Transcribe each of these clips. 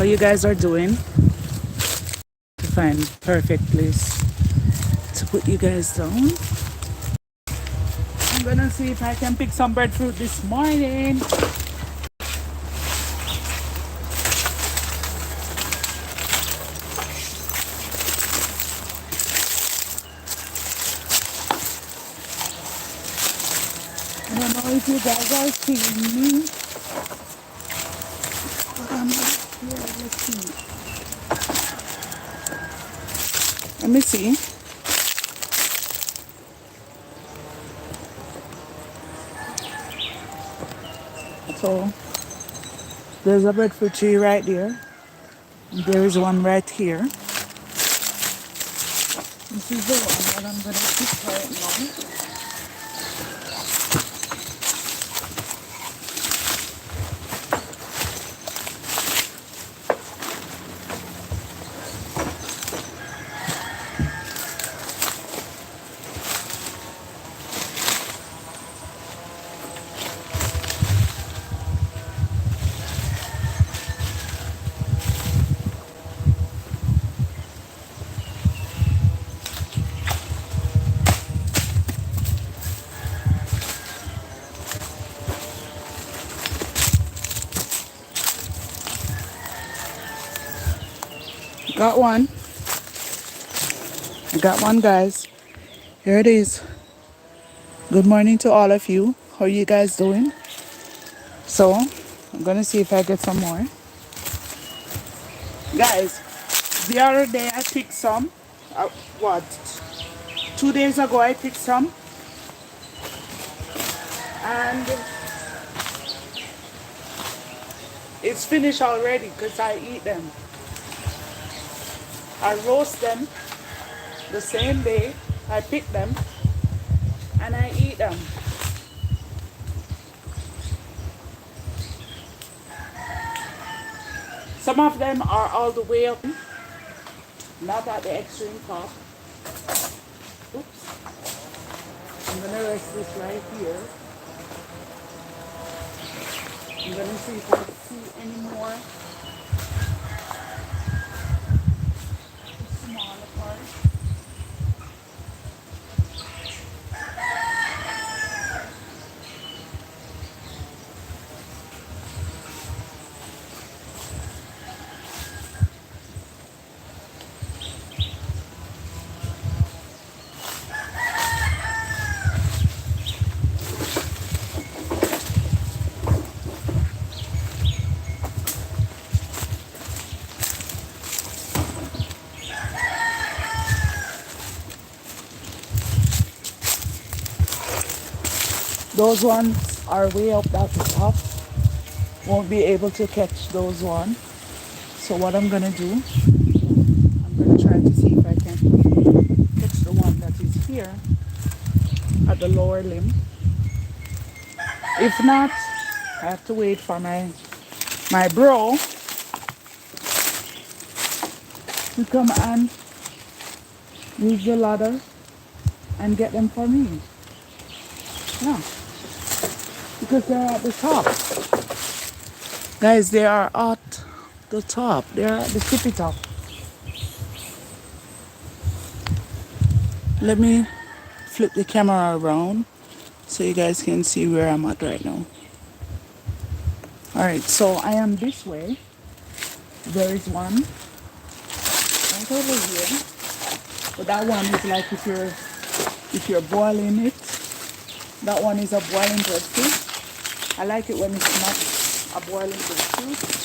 How you guys are doing? To find perfect place to put you guys down. I'm gonna see if I can pick some breadfruit this morning. I don't know if you guys are seeing me, but I'm not here. Let's see. Let me see. So there's a breadfruit tree right there. There is one right here. This is the one that I'm gonna pick right now. Got one. I got one, guys. Here it is. Good morning to all of you. How are you guys doing? So, I'm gonna see if I get some more. Guys, the other day I picked some. What? 2 days ago I picked some. And it's finished already because I eat them. I roast them the same day. I pick them and I eat them. Some of them are all the way up, not at the extreme top. Oops. I'm gonna rest this right here. I'm gonna see if I see any more smaller parts. Those ones are way up at the top. Won't be able to catch those ones. So what I'm gonna do, I'm gonna try to see if I can catch the one that is here at the lower limb. If not, I have to wait for my bro to come and use the ladder and get them for me. Yeah. Because they're at the top. Guys, they are at the top. They're at the tippy top. Let me flip the camera around so you guys can see where I'm at right now. Alright, so I am this way. There is one right over here. But that one is like if you're boiling it. That one is a boiling breadfruit. I like it when it's not a boiling breadfruit.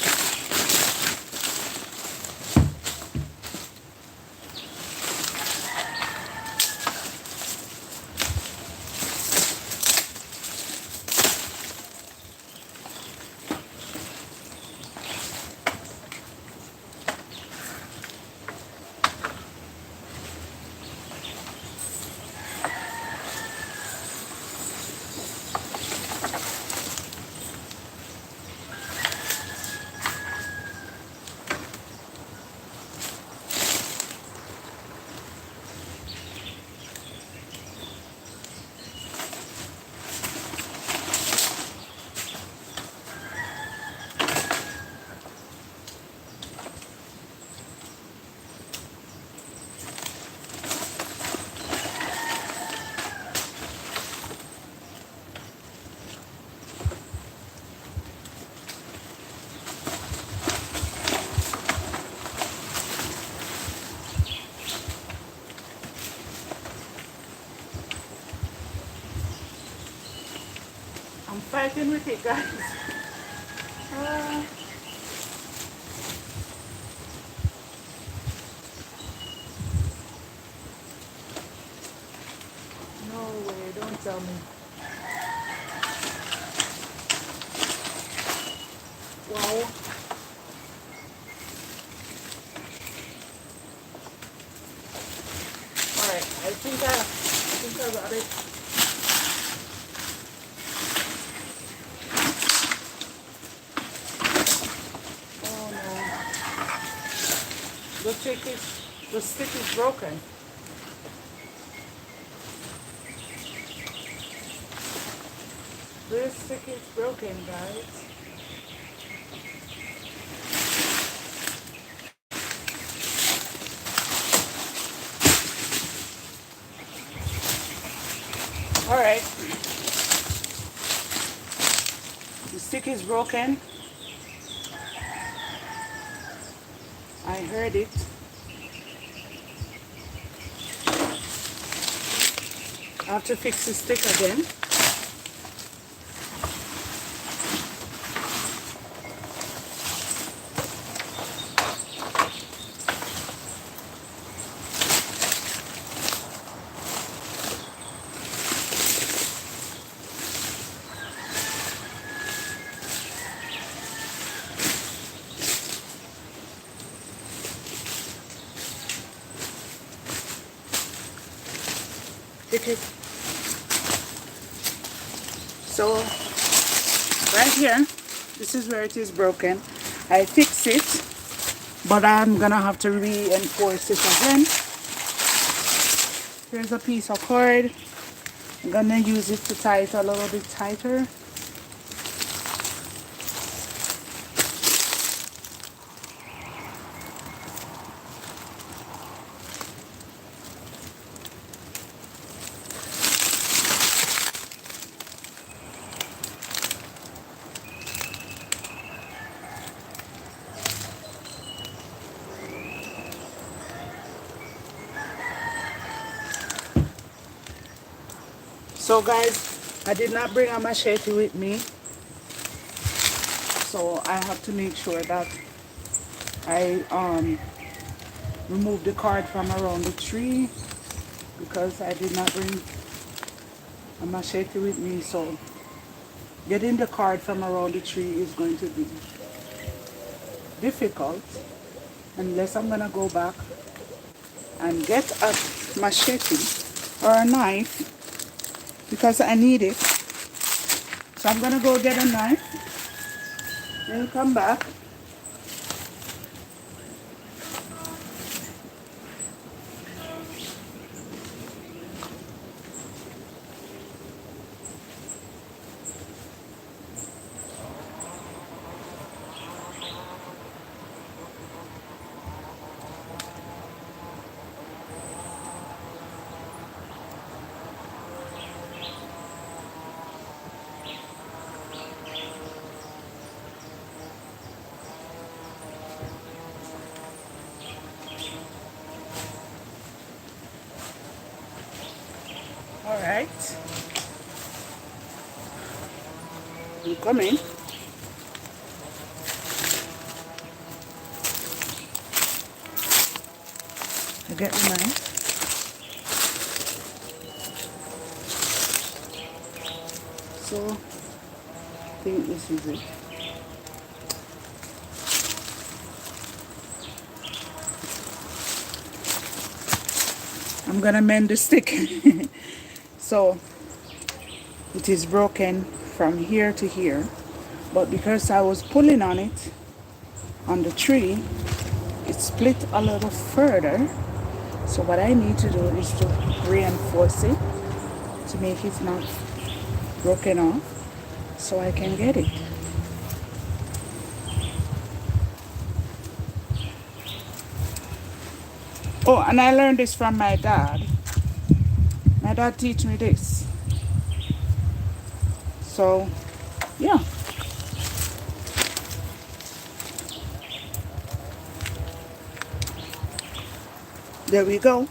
working with it, guys. Uh, no way, don't tell me. Wow. Alright, I think I got it. Oh no. The stick is broken. This stick is broken, guys. Alright. The stick is broken. I heard it. I have to fix the stick again. Take it. So right here, this is where it is broken. I fix it, but I'm gonna have to reinforce it again. Here's a piece of cord. I'm gonna use it to tie it a little bit tighter. So guys, I did not bring a machete with me, so I have to make sure that I remove the cord from around the tree because I did not bring a machete with me. So getting the cord from around the tree is going to be difficult unless I'm gonna go back and get a machete or a knife because I need it. So I'm gonna go get a knife and come back. All right, I'm coming. I get the knife. So I think this is it. I'm gonna mend the stick. So it is broken from here to here, but because I was pulling on it on the tree, it split a little further. So what I need to do is to reinforce it to make it not broken off so I can get it. Oh, and I learned this from my dad. My dad teach me this. So, yeah. There we go.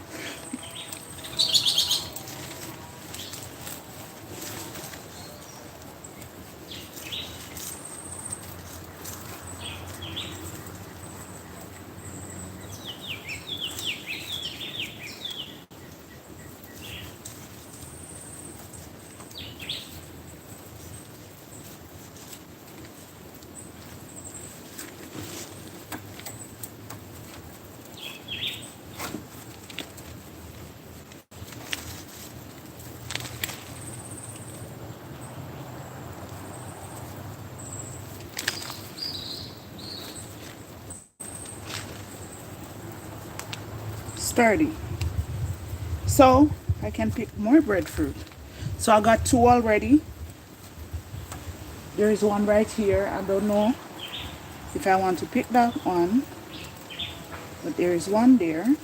sturdy. So I can pick more breadfruit. So I got two already. There is one right here. I don't know if I want to pick that one, but there is one there.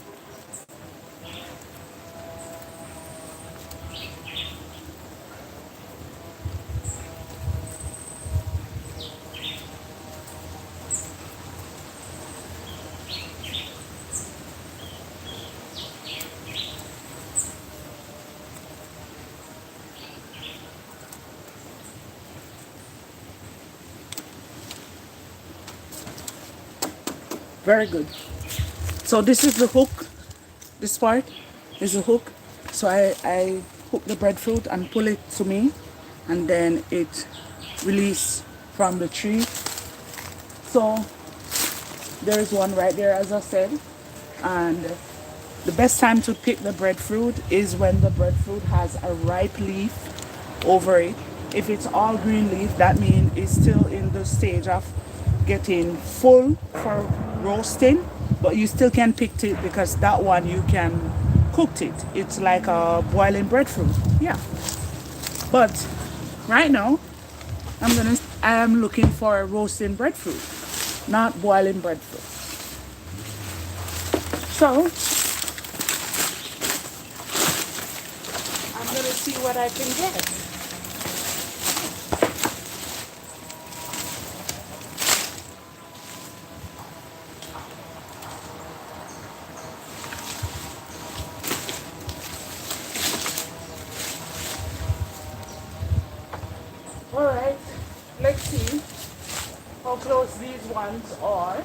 Very good. So this is the hook. This part is the hook. So I hook the breadfruit and pull it to me, and then it release from the tree. So there is one right there, as I said. And the best time to pick the breadfruit is when the breadfruit has a ripe leaf over it. If it's all green leaf, that means it's still in the stage of getting full for roasting, but you still can pick it because that one you can cook it. It's like a boiling breadfruit. Yeah. But right now I am looking for a roasting breadfruit, not boiling breadfruit. So I'm gonna see what I can get. Alright, let's see how close these ones are.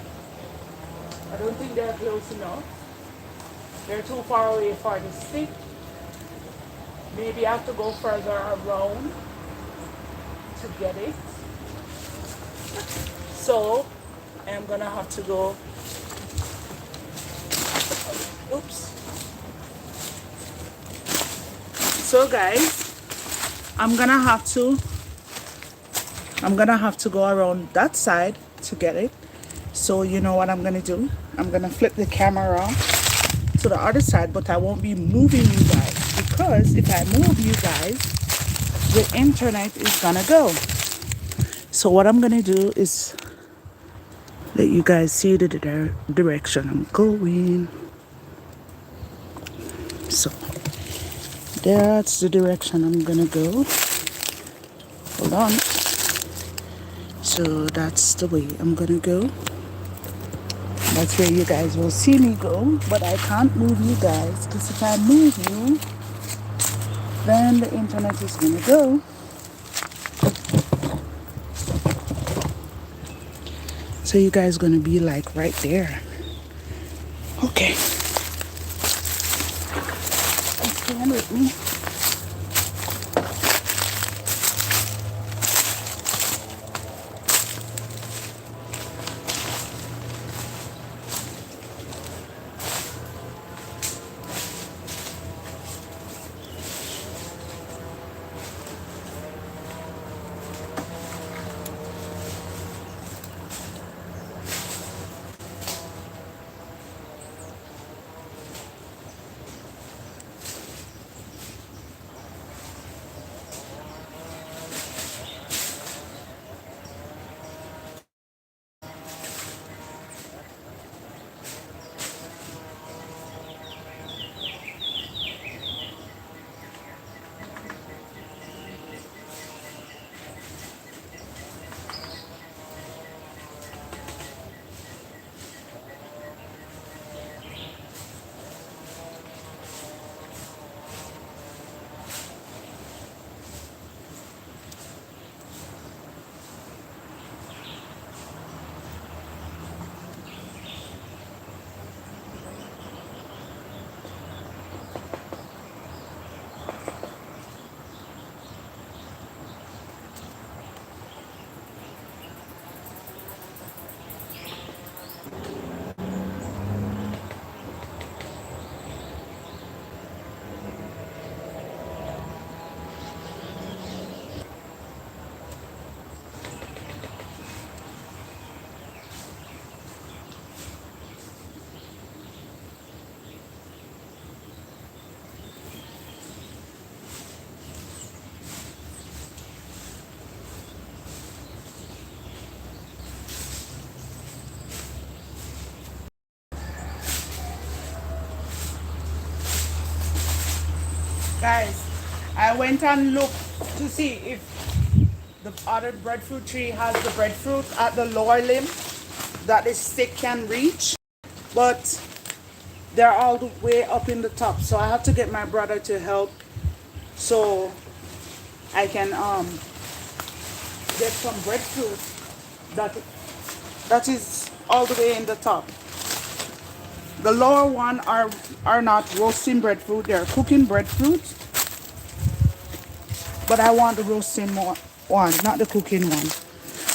I don't think they're close enough. They're too far away for the stick. Maybe I have to go further around to get it. So I'm gonna have to go. Oops. So guys, I'm gonna have to go around that side to get it. So you know what I'm gonna do? I'm gonna flip the camera to the other side, but I won't be moving you guys, because if I move you guys, the internet is gonna go. So what I'm gonna do is let you guys see the direction I'm going. So that's the direction I'm gonna go. Hold on. So that's the way I'm gonna go. That's where you guys will see me go, but I can't move you guys, because if I move you, then the internet is gonna go. So you guys gonna be like right there. Okay. Stand with me. Guys, I went and looked to see if the other breadfruit tree has the breadfruit at the lower limb that the stick can reach, but they're all the way up in the top. So I have to get my brother to help so I can get some breadfruit that is all the way in the top. The lower one are not roasting breadfruit, they're cooking breadfruit. But I want the roasting one, not the cooking one.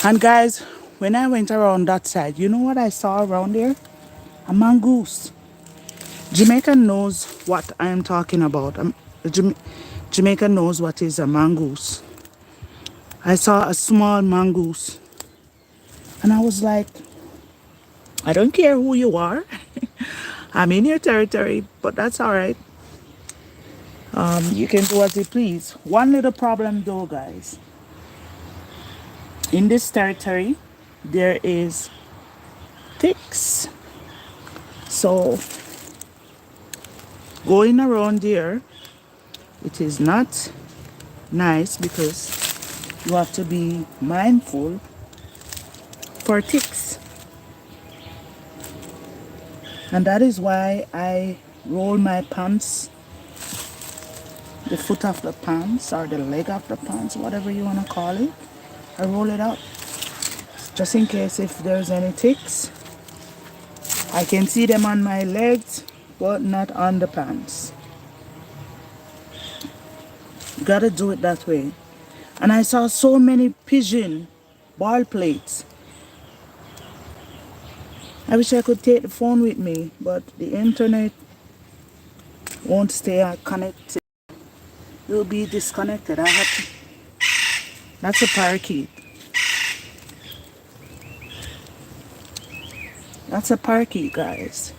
And guys, when I went around that side, you know what I saw around there? A mongoose. Jamaica knows what I am talking about. Jamaica knows what is a mongoose. I saw a small mongoose. And I was like, I don't care who you are. I'm in your territory, but that's all right. You can do as you please. One little problem though, guys. In this territory, there is ticks. So going around there, it is not nice because you have to be mindful for ticks. And that is why I roll my pants, the foot of the pants or the leg of the pants, whatever you want to call it. I roll it up just in case if there's any ticks. I can see them on my legs, but not on the pants. You gotta do it that way. And I saw so many pigeon ball plates. I wish I could take the phone with me, but the internet won't stay connected. It will be disconnected. I have to. That's a parakeet. That's a parakeet, guys.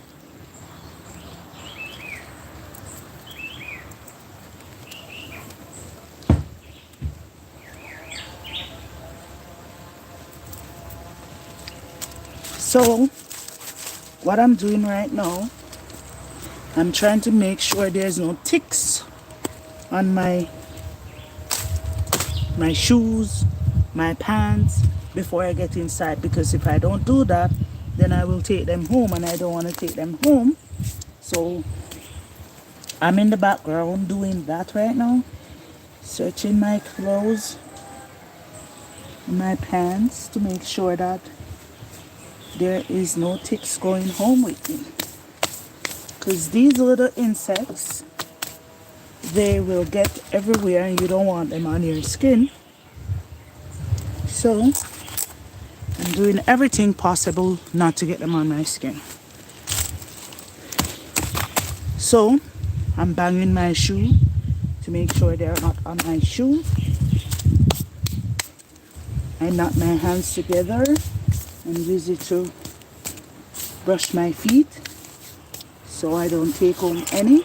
So, what I'm doing right now, I'm trying to make sure there's no ticks on my shoes, my pants before I get inside, because if I don't do that, then I will take them home and I don't want to take them home. So I'm in the background doing that right now, searching my clothes, my pants to make sure that there is no ticks going home with me, because these little insects, they will get everywhere and you don't want them on your skin. So I'm doing everything possible not to get them on my skin. So I'm banging my shoe to make sure they're not on my shoe. I knot my hands together and use it to brush my feet so I don't take home any.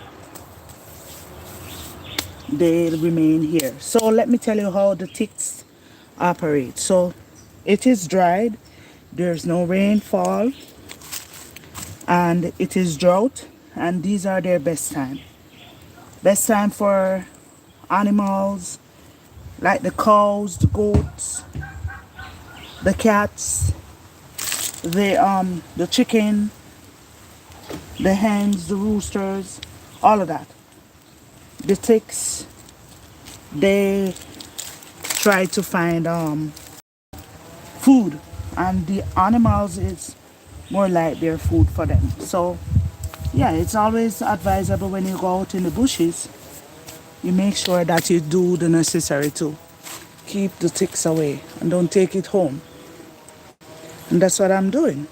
They remain here. So let me tell you how the ticks operate. So it is dried, there's no rainfall, and it is drought, and these are their best time. Best time for animals like the cows, the goats, the cats, the chicken, the hens, the roosters, all of that. The ticks, they try to find food, and the animals is more like their food for them. So yeah, it's always advisable when you go out in the bushes, you make sure that you do the necessary to keep the ticks away and don't take it home. And that's what I'm doing.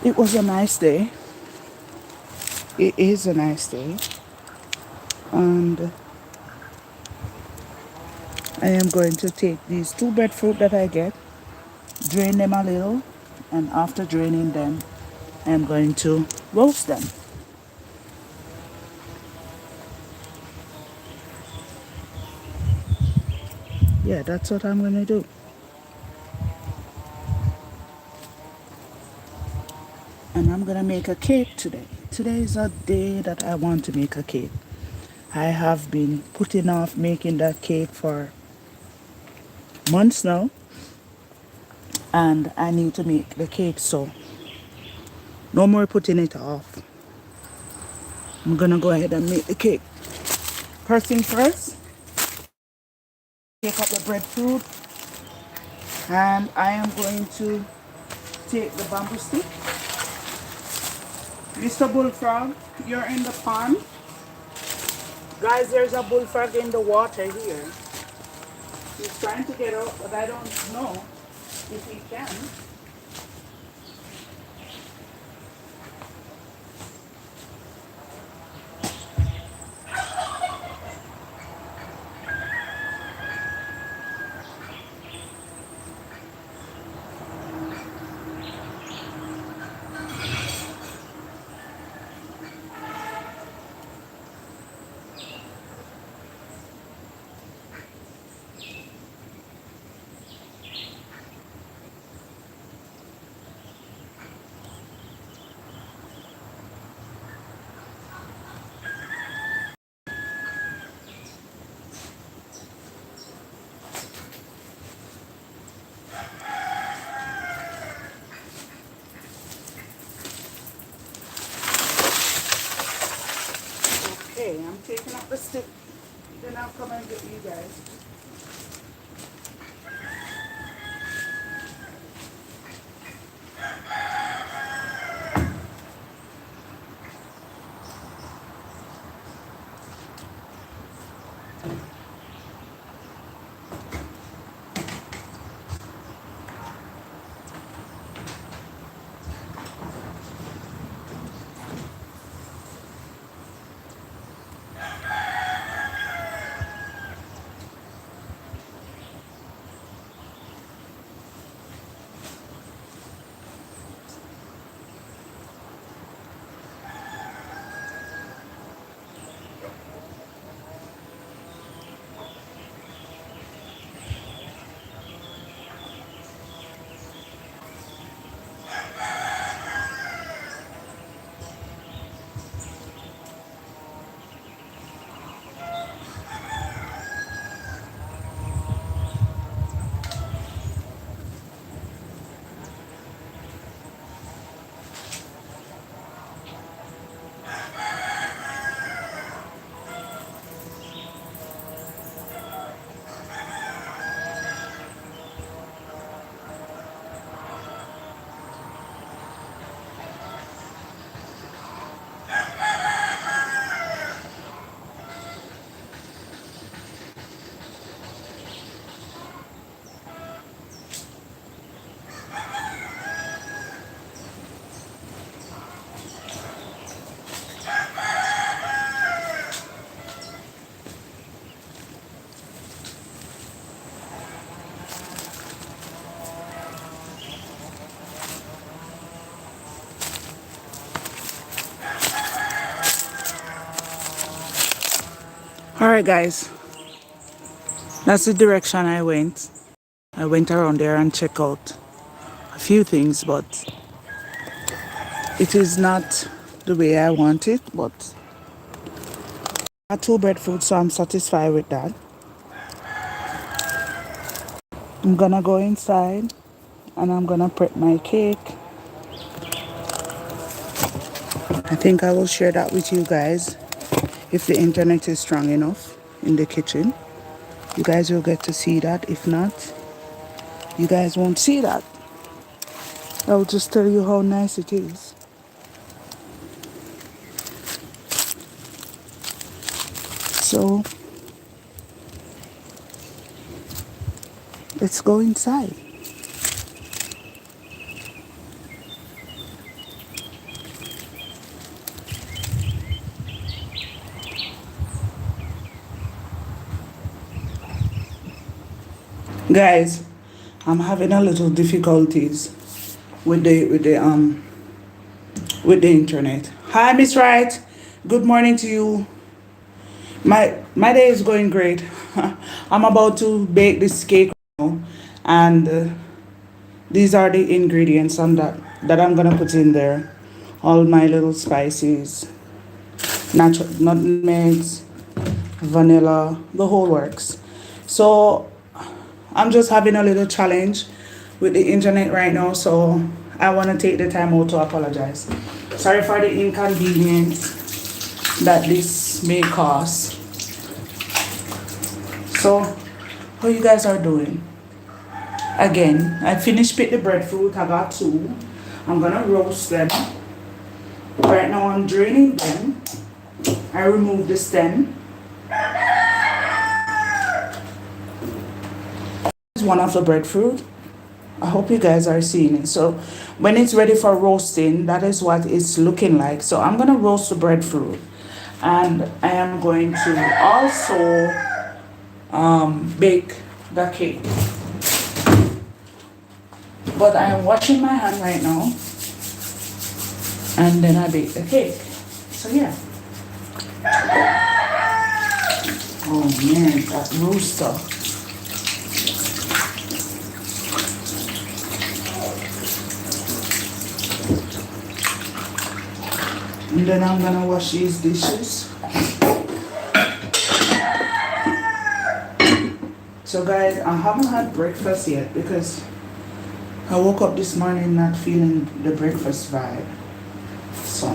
It was a nice day. It is a nice day. And I am going to take these 2 breadfruit that I get, drain them a little, and after draining them, I am going to roast them. Yeah, that's what I'm going to do. And I'm going to make a cake today. Today is a day that I want to make a cake. I have been putting off making that cake for months now, and I need to make the cake, so no more putting it off. I'm gonna go ahead and make the cake. First thing first, take up the breadfruit, and I am going to take the bamboo stick. Mr. Bullfrog, you're in the pond. Guys, there's a bullfrog in the water here. He's trying to get out, but I don't know if he can. Okay, I'm taking up the stick. Then I'll come and get you guys. Alright guys, that's the direction I went. I went around there and checked out a few things, but it is not the way I want it, but I got two breadfruit, so I'm satisfied with that. I'm gonna go inside and I'm gonna prep my cake. I think I will share that with you guys if the internet is strong enough in the kitchen. You guys will get to see that. If not, you guys won't see that. I'll just tell you how nice it is. So let's go inside. Guys, I'm having a little difficulties with the internet. Hi, Miss Wright. Good morning to you. My day is going great. I'm about to bake this cake now, and these are the ingredients on that I'm gonna put in there. All my little spices, natural nutmegs, vanilla, the whole works. So I'm just having a little challenge with the internet right now, so I want to take the time out to apologize. Sorry for the inconvenience that this may cause. So, how you guys are doing? Again, I finished with the breadfruit. I got two. I'm gonna roast them. Right now, I'm draining them. I remove the stem. This is one of the breadfruit. I hope you guys are seeing it. So, when it's ready for roasting, that is what it's looking like. So, I'm gonna roast the breadfruit, and I am going to also bake the cake. But I am washing my hand right now, and then I bake the cake. So yeah. Oh man, that rooster. And then I'm gonna wash these dishes. So guys, I haven't had breakfast yet because I woke up this morning not feeling the breakfast vibe. So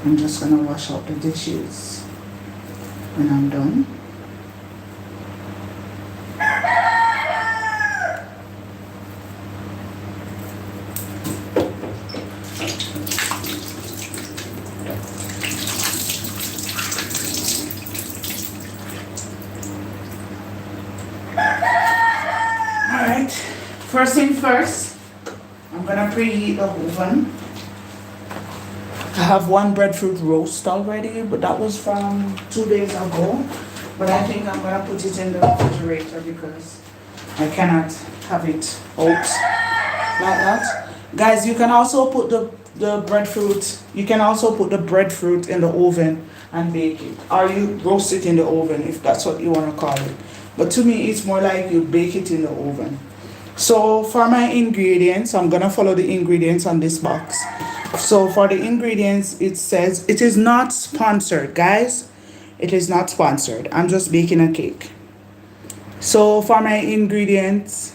I'm just gonna wash out the dishes when I'm done. Alright, first thing first, I'm gonna preheat the oven. I have one breadfruit roast already, but that was from 2 days ago. But I think I'm gonna put it in the refrigerator because I cannot have it out like that. Guys, you can also put the breadfruit, you can also put the breadfruit in the oven and bake it. Or you roast it in the oven if that's what you wanna call it. But to me, it's more like you bake it in the oven. So for my ingredients, I'm gonna follow the ingredients on this box. So for the ingredients, it says it is not sponsored, guys. It is not sponsored. I'm just baking a cake. So for my ingredients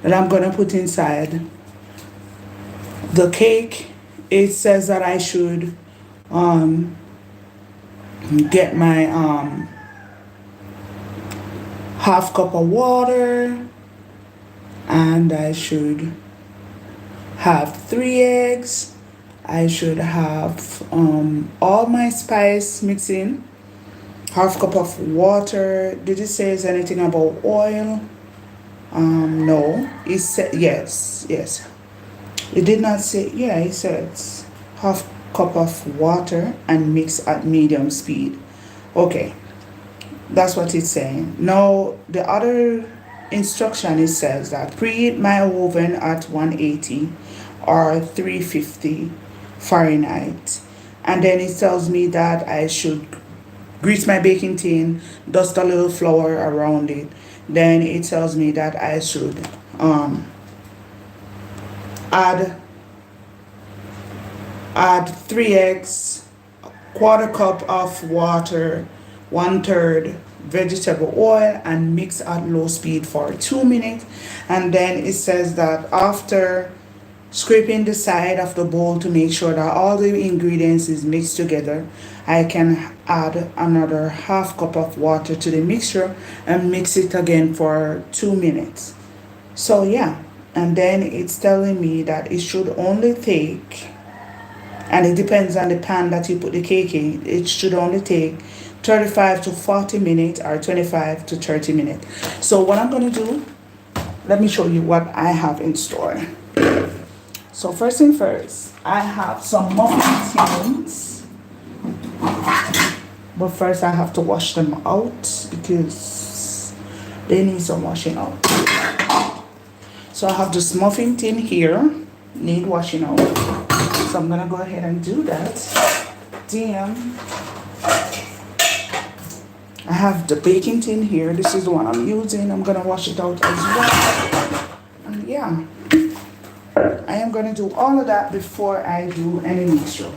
that I'm gonna put inside the cake, it says that I should get my half cup of water, and I should have 3 eggs. I should have all my spice mixed in, half cup of water. Did it say anything about oil? No. It said yes. It did not say. Yeah, it says half cup of water and mix at medium speed. Okay, that's what it's saying. Now the other instruction, it says that preheat my oven at 180 or 350 Fahrenheit, and then it tells me that I should grease my baking tin, dust a little flour around it. Then it tells me that I should add 3 eggs, quarter cup of water, 1/3 vegetable oil, and mix at low speed for 2 minutes. And then it says that after scraping the side of the bowl to make sure that all the ingredients is mixed together, I can add another half cup of water to the mixture and mix it again for 2 minutes. So yeah, and then it's telling me that it should only take, and it depends on the pan that you put the cake in, it should only take 35 to 40 minutes or 25 to 30 minutes. So what I'm going to do, let me show you what I have in store. So first thing first, I have some muffin tins, but first I have to wash them out because they need some washing out. So I have this muffin tin here, need washing out. So I'm gonna go ahead and do that. Then I have the baking tin here. This is the one I'm using. I'm gonna wash it out as well. And yeah, I am gonna do all of that before I do any mixture.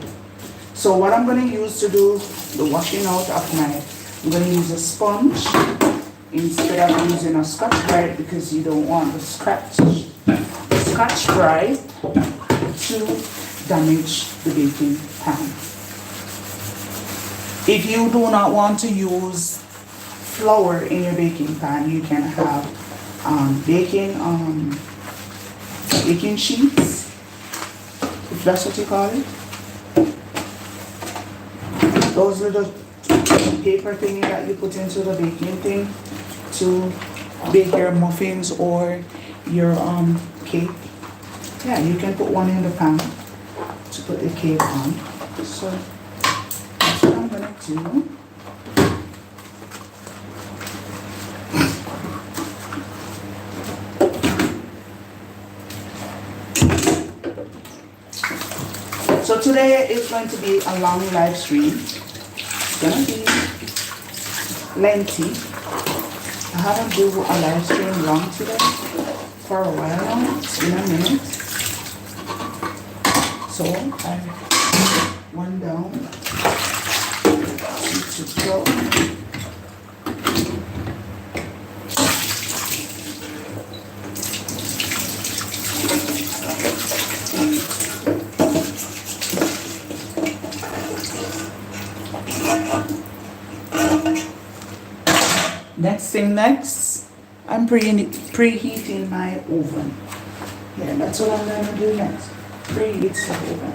So what I'm going to use to do the washing out of I'm going to use a sponge instead of using a Scotch Brite, because you don't want the Scotch Brite to damage the baking pan. If you do not want to use flour in your baking pan, you can have baking sheets, if that's what you call it. Those little paper thingy that you put into the baking thing to bake your muffins or your cake. Yeah, you can put one in the pan to put the cake on. So that's what I'm gonna do. So today is going to be a long live stream. It's gonna be lengthy. I haven't do a live stream long today for a while now. It's been a minute. So I one down, two to go. Next, I'm preheating my oven. Yeah, that's what I'm gonna do next. Preheat the oven.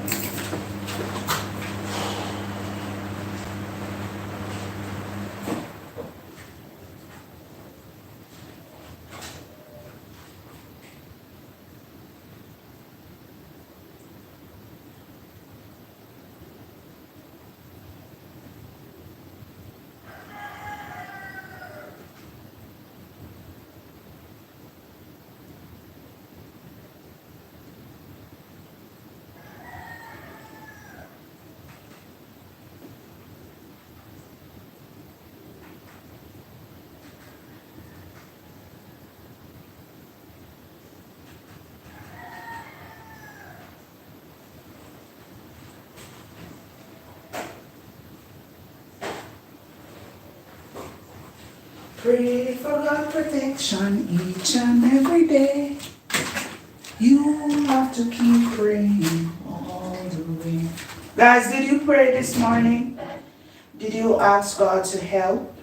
Pray for God protection each and every day. You have to keep praying all the way. Guys, did you pray this morning? Did you ask God to help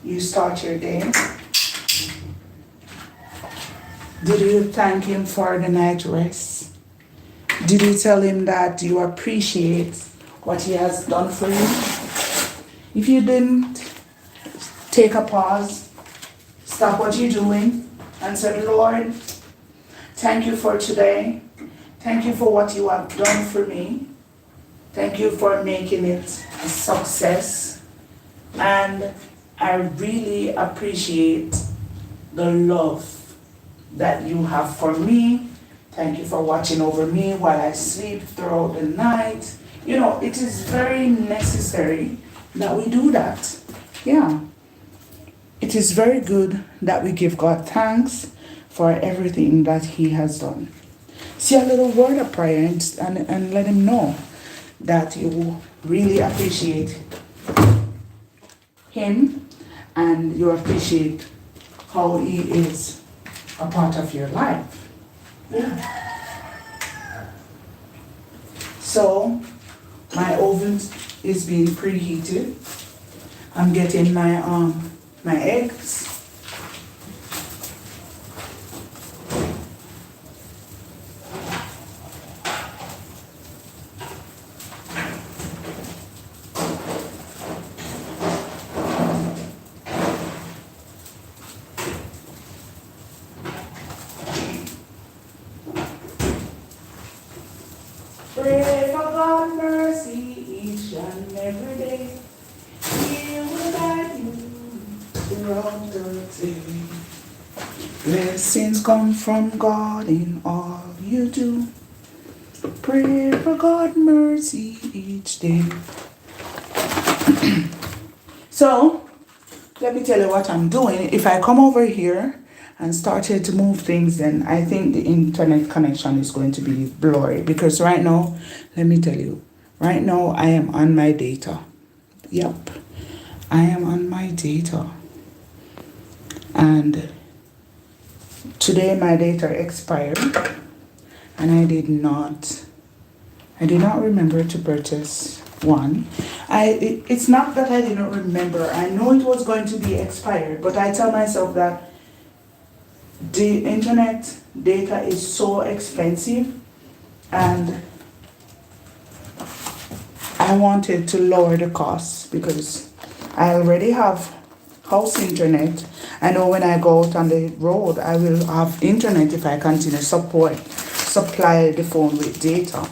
you start your day? Did you thank Him for the night rest? Did you tell Him that you appreciate what He has done for you? If you didn't, take a pause, stop what you're doing, and say, Lord, thank you for today. Thank you for what you have done for me. Thank you for making it a success. And I really appreciate the love that you have for me. Thank you for watching over me while I sleep throughout the night. You know, it is very necessary that we do that. Yeah. It is very good that we give God thanks for everything that He has done. Say a little word of prayer and let Him know that you really appreciate Him and you appreciate how He is a part of your life. Yeah. So my oven is being preheated. I'm getting my eggs. Pray for God mercy each and every day. He will guide you throughout the day. Blessings come from God in all you do. Pray for God mercy each day. So, let me tell you what I'm doing. If I come over here and started to move things, then I think the internet connection is going to be blurry. Because right now, let me tell you, Right now I am on my data. Yep, I am on my data. And today my data expired and I did not remember to purchase one. It's not that I didn't remember. I know it was going to be expired, but I tell myself that the internet data is so expensive and I wanted to lower the costs because I already have house internet. I know when I go out on the road, I will have internet if I continue supply the phone with data.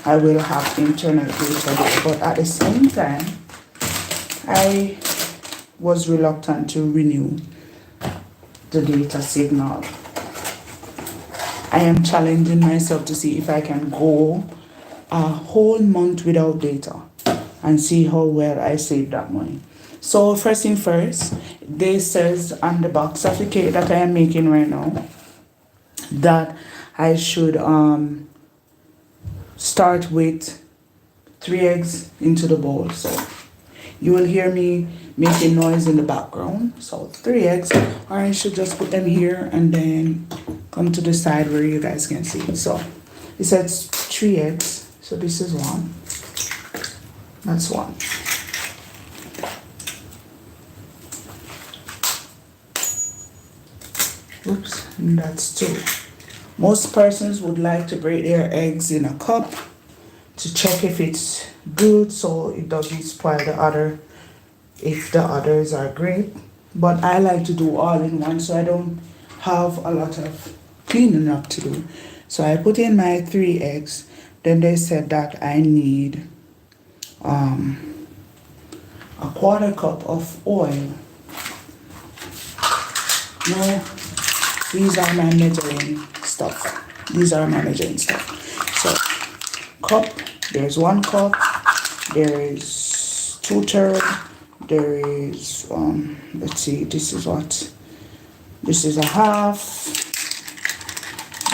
I will have internet data there, but at the same time, I was reluctant to renew the data signal. I am challenging myself to see if I can go a whole month without data and see how well I save that money. So first thing first, they says on the box of the cake that I am making right now that I should start with 3 eggs into the bowl. So you will hear me making noise in the background. So 3 eggs, or I should just put them here and then come to the side where you guys can see. So it says 3 eggs. So this is 1. That's 1. Oops, and that's 2. Most persons would like to break their eggs in a cup to check if it's good so it doesn't spoil the other if the others are great. But I like to do all in one so I don't have a lot of cleaning up to do. So I put in my 3 eggs. Then they said that I need a 1/4 cup of oil. No, these are my measuring stuff. These are my measuring stuff. So cup, there's 1 cup, there is 2/3, there is let's see, this is what, this is a half,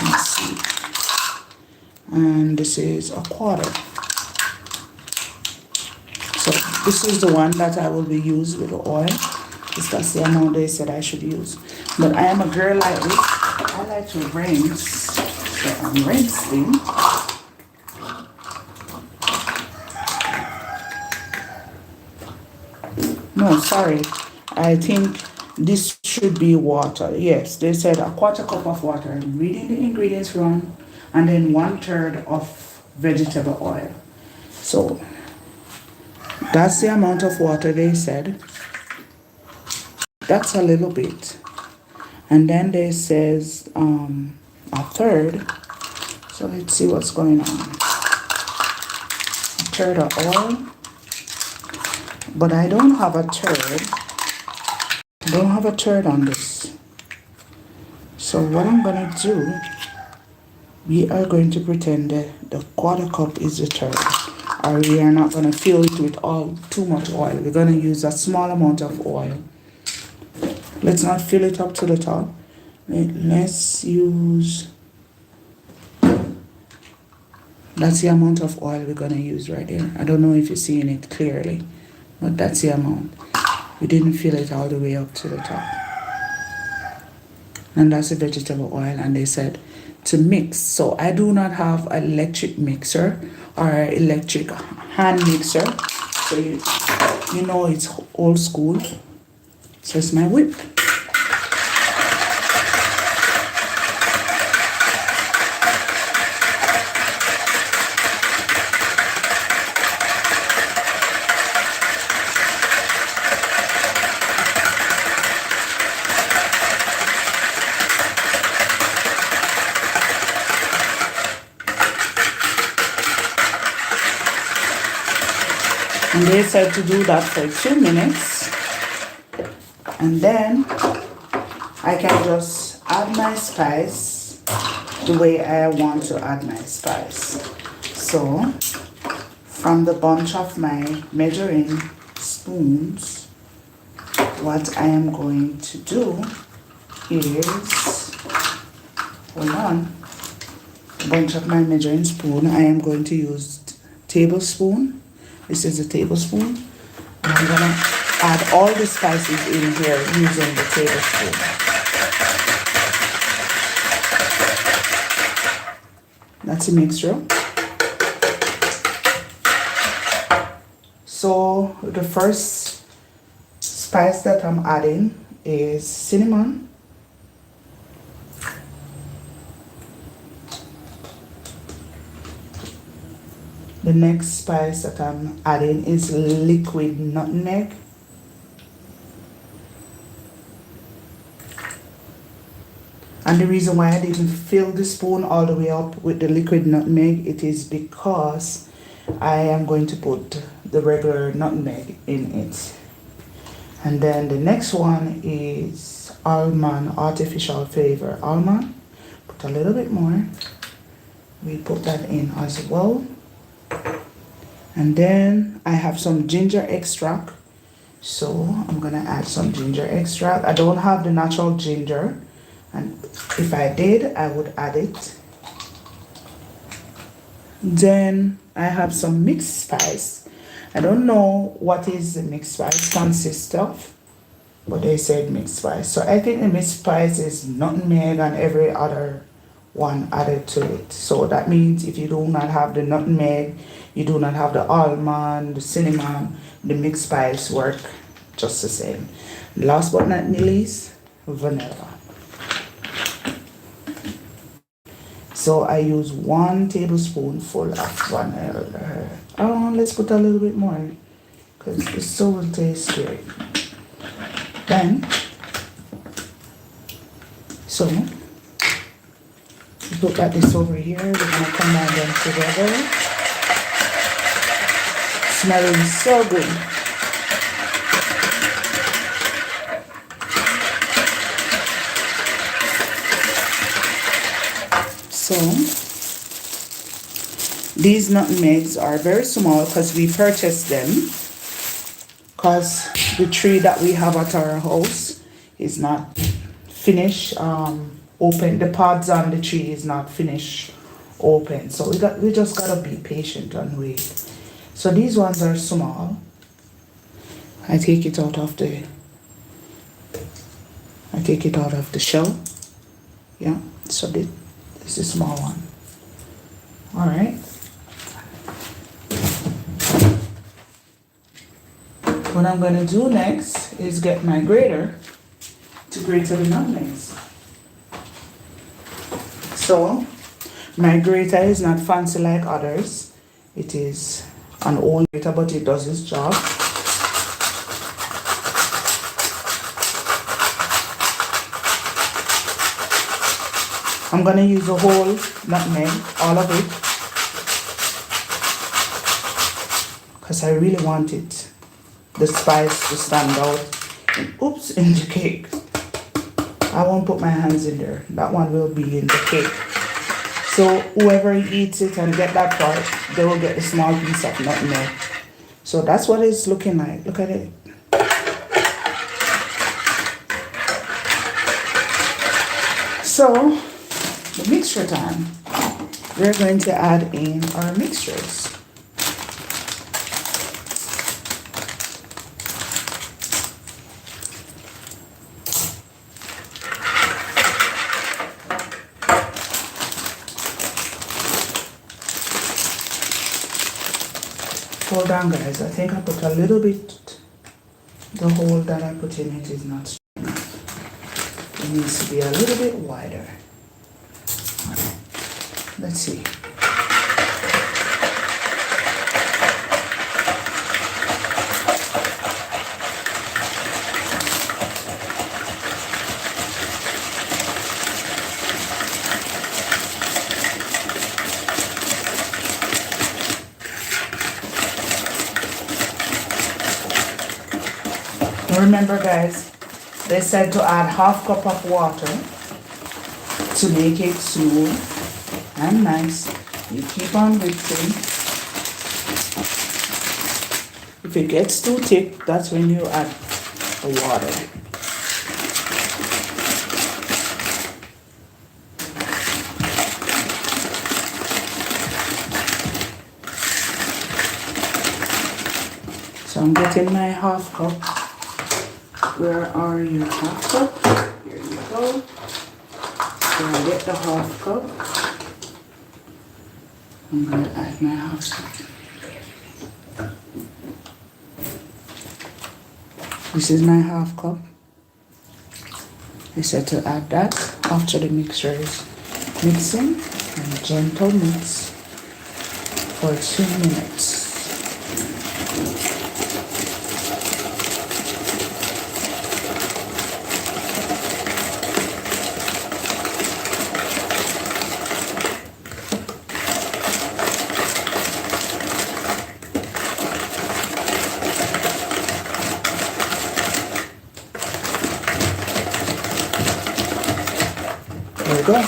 let's see, and this is a 1/4. So this is the one that I will be used with the oil. That's the amount they said I should use. But I am a girl like this. I like to rinse. So I'm rinsing. No, sorry. I think this should be water. Yes, they said a 1/4 cup of water. I'm reading the ingredients wrong. And then 1/3 of vegetable oil. So that's the amount of water they said. That's a little bit. And then they says a 1/3. So let's see what's going on. A 1/3 of oil. But I don't have a 1/3. I don't have a 1/3 on this. So what I'm gonna do, we are going to pretend that the 1/4 cup is the 1/3. Or we are not gonna fill it with all too much oil. We're gonna use a small amount of oil. Let's not fill it up to the top. Let's use, that's the amount of oil we're gonna use right there. I don't know if you're seeing it clearly, but that's the amount. We didn't fill it all the way up to the top. And that's the vegetable oil, and they said to mix. So I do not have an electric mixer or electric hand mixer. So you know it's old school. So it's my whip. And they said to do that for 2 minutes. And then I can just add my spice the way I want to add my spice. So from the bunch of my measuring spoons, what I am going to do is, hold on, a bunch of my measuring spoon, I am going to tablespoon. This is a tablespoon. And I'm gonna add all the spices in here using the tablespoon. That's a mixture. So the first spice that I'm adding is cinnamon. The next spice that I'm adding is liquid nutmeg. And the reason why I didn't fill the spoon all the way up with the liquid nutmeg, it is because I am going to put the regular nutmeg in it. And then the next one is almond, artificial flavor almond. Put a little bit more. We put that in as well. And then I have some ginger extract. So I'm gonna add some ginger extract. I don't have the natural ginger. And if I did, I would add it. Then I have some mixed spice. I don't know what is the mixed spice consist of, but they said mixed spice. So I think the mixed spice is nutmeg and every other one added to it. So that means if you do not have the nutmeg, you do not have the almond, the cinnamon, the mixed spice work just the same. Last but not least, vanilla. So I use 1 tablespoonful of vanilla. Oh, let's put a little bit more because it still will taste great. Then, so we put this over here. We're gonna combine them together. Smelling so good. So these nutmegs are very small because we purchased them because the tree that we have at our house is not finished open. The pods on the tree is not finished open. So we just gotta be patient and wait. So these ones are small. I take it out of the shell. Yeah, so this is a small one. All right. What I'm gonna do next is get my grater to grate the nutmegs. So my grater is not fancy like others. It is an old grater, but it does its job. I'm gonna use the whole nutmeg, all of it, because I really want the spice to stand out. In the cake. I won't put my hands in there. That one will be in the cake. So whoever eats it and get that part, they will get a small piece of nutmeg. So that's what it's looking like. Look at it. So the mixture time. We're going to add in our mixtures. Hold on guys, I think I put a little bit, the hole that I put in it is not strong enough. It needs to be a little bit wider. Alright, let's see. Remember guys, they said to add half cup of water to make it smooth and nice. You keep on mixing. If it gets too thick, that's when you add the water. I'm getting my half cup. Where are your half cup? Here you go. So I get the half cup. I'm gonna add my half cup. This is my half cup. I said to add that after the mixture is mixing, and gentle mix for 2 minutes. There we go.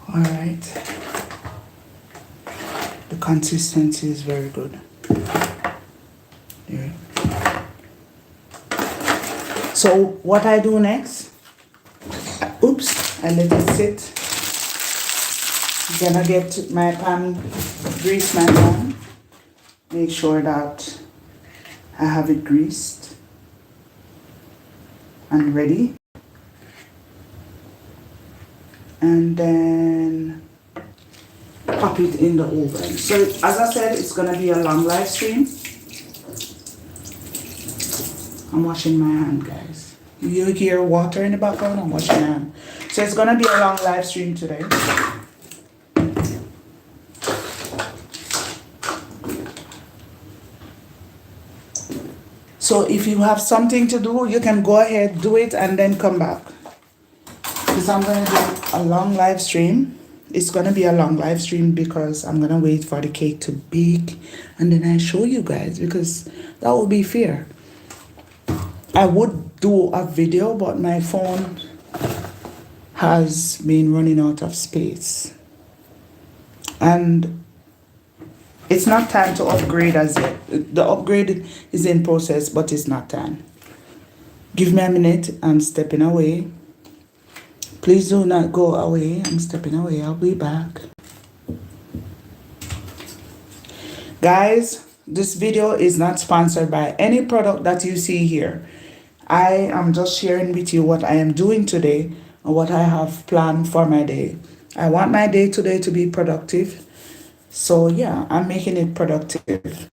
All right. The consistency is very good. There. So what I do next, oops, I let it sit. I'm gonna get my pan, grease my pan. Make sure that I have it greased and ready. And then pop it in the oven. So as I said, it's gonna be a long live stream. I'm washing my hand, guys. You hear water in the background? I'm washing my hand. So it's gonna be a long live stream today. So if you have something to do, you can go ahead, do it, and then come back. Because I'm going to do a long live stream. It's going to be a long live stream because I'm going to wait for the cake to bake. And then I show you guys because that would be fair. I would do a video, but my phone has been running out of space. And it's not time to upgrade as yet. The upgrade is in process, but it's not time. Give me a minute. I'm stepping away. Please do not go away. I'm stepping away. I'll be back. Guys, this video is not sponsored by any product that you see here. I am just sharing with you what I am doing today and what I have planned for my day. I want my day today to be productive. So yeah, I'm making it productive.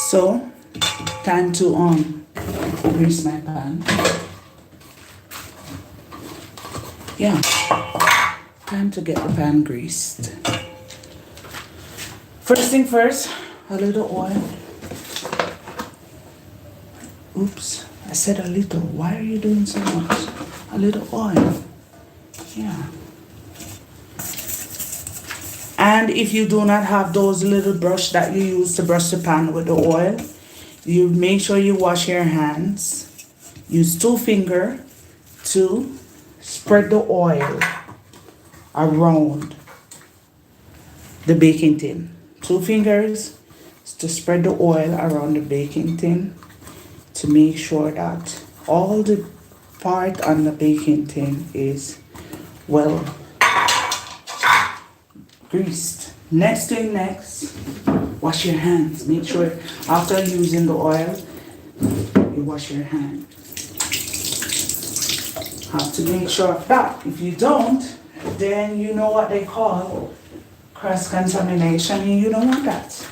So, time to grease my pan. Yeah, time to get the pan greased. First thing first, a little oil. Oops, I said a little. Why are you doing so much? A little oil. Yeah. And if you do not have those little brush that you use to brush the pan with the oil, You make sure you wash your hands. Use 2 fingers to spread the oil around the baking tin. 2 fingers to spread the oil around the baking tin to make sure that all the part on the baking tin is well greased. Next, wash your hands. Make sure after using the oil, you wash your hands. Have to make sure of that. If you don't, then you know what they call cross-contamination, and you don't want that.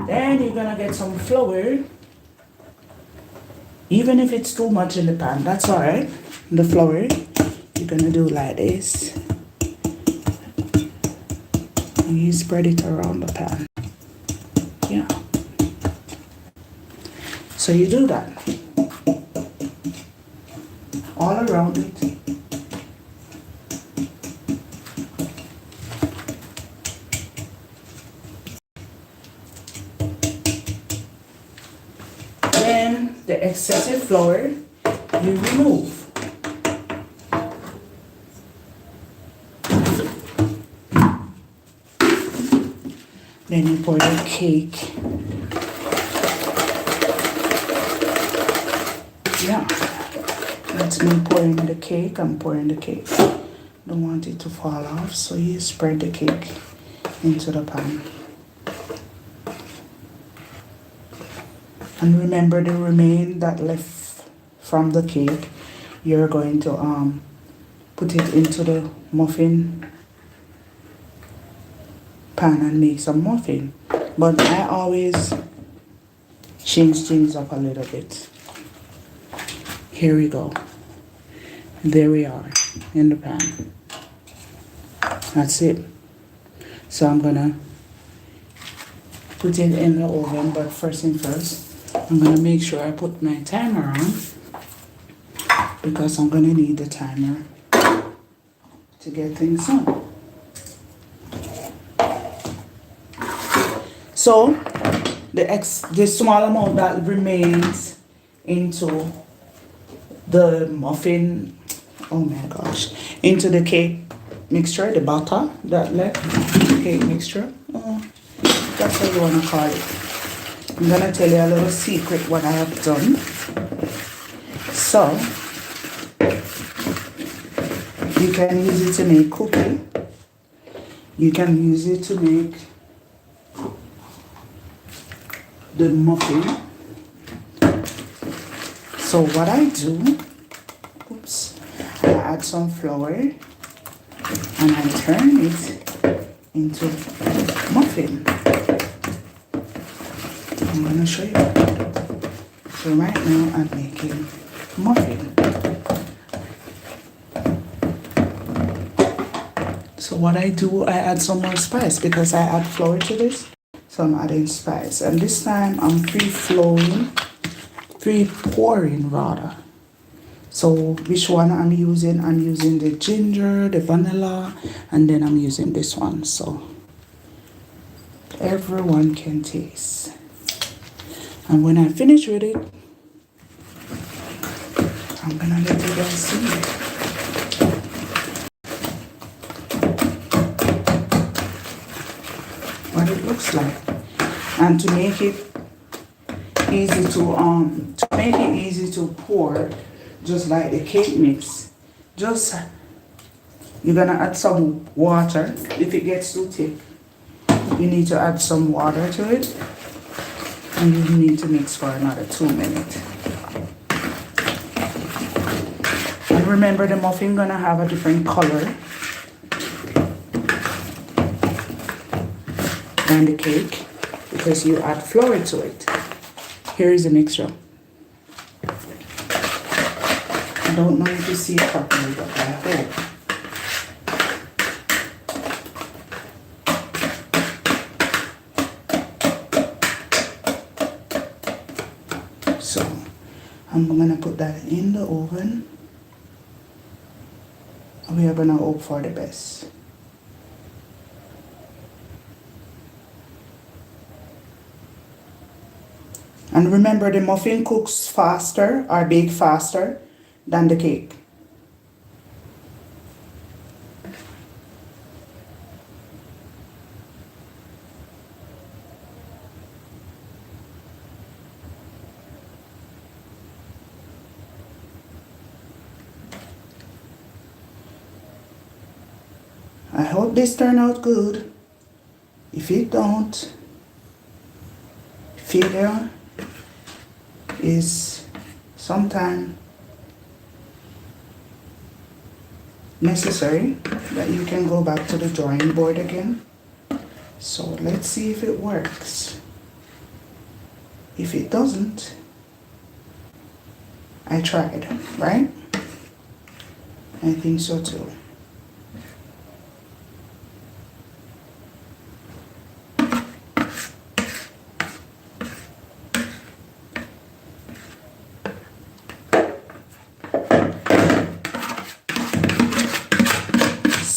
Then you're gonna get some flour. Even if it's too much in the pan, that's alright. The flour, you're gonna do like this. And you spread it around the pan. Yeah. So you do that. All around it. Then the excessive flour you remove. Then you pour the cake. Yeah, that's me pouring the cake. I'm pouring the cake. Don't want it to fall off, so you spread the cake into the pan. And remember the remain that left from the cake, you're going to put it into the muffin pan and make some muffin. But I always change things up a little bit. Here we go. There we are in the pan. That's it. So I'm gonna put it in the oven, but first thing first, I'm gonna make sure I put my timer on because I'm gonna need the timer to get things done. So the small amount that remains into the muffin, oh my gosh, into the cake mixture, the butter that left, cake mixture, that's what you want to call it. I'm gonna tell you a little secret what I have done. So you can use it to make cookie. You can use it to make the muffin. So what I do, I add some flour and I turn it into muffin. I'm gonna show you. So right now I'm making muffin. So what I do, I add some more spice because I add flour to this. So I'm adding spice. And this time I'm pouring rather. So which one I'm using? I'm using the ginger, the vanilla, and then I'm using this one. So everyone can taste. And when I finish with it, I'm gonna let you guys see what it looks like. And to make it easy to pour, just like the cake mix, you're gonna add some water. If it gets too thick, you need to add some water to it, and you need to mix for another 2 minutes. And remember, the muffin gonna have a different color than the cake because you add flour to it. Here is the mixture. I don't know if you see it properly, but I hope. So I'm gonna put that in the oven. We are gonna hope for the best. And remember, the muffin cooks faster or bake faster than the cake. I hope this turn out good. If it don't, failure is sometimes necessary, that you can go back to the drawing board again. So let's see if it works. If it doesn't, I tried, right? I think so too.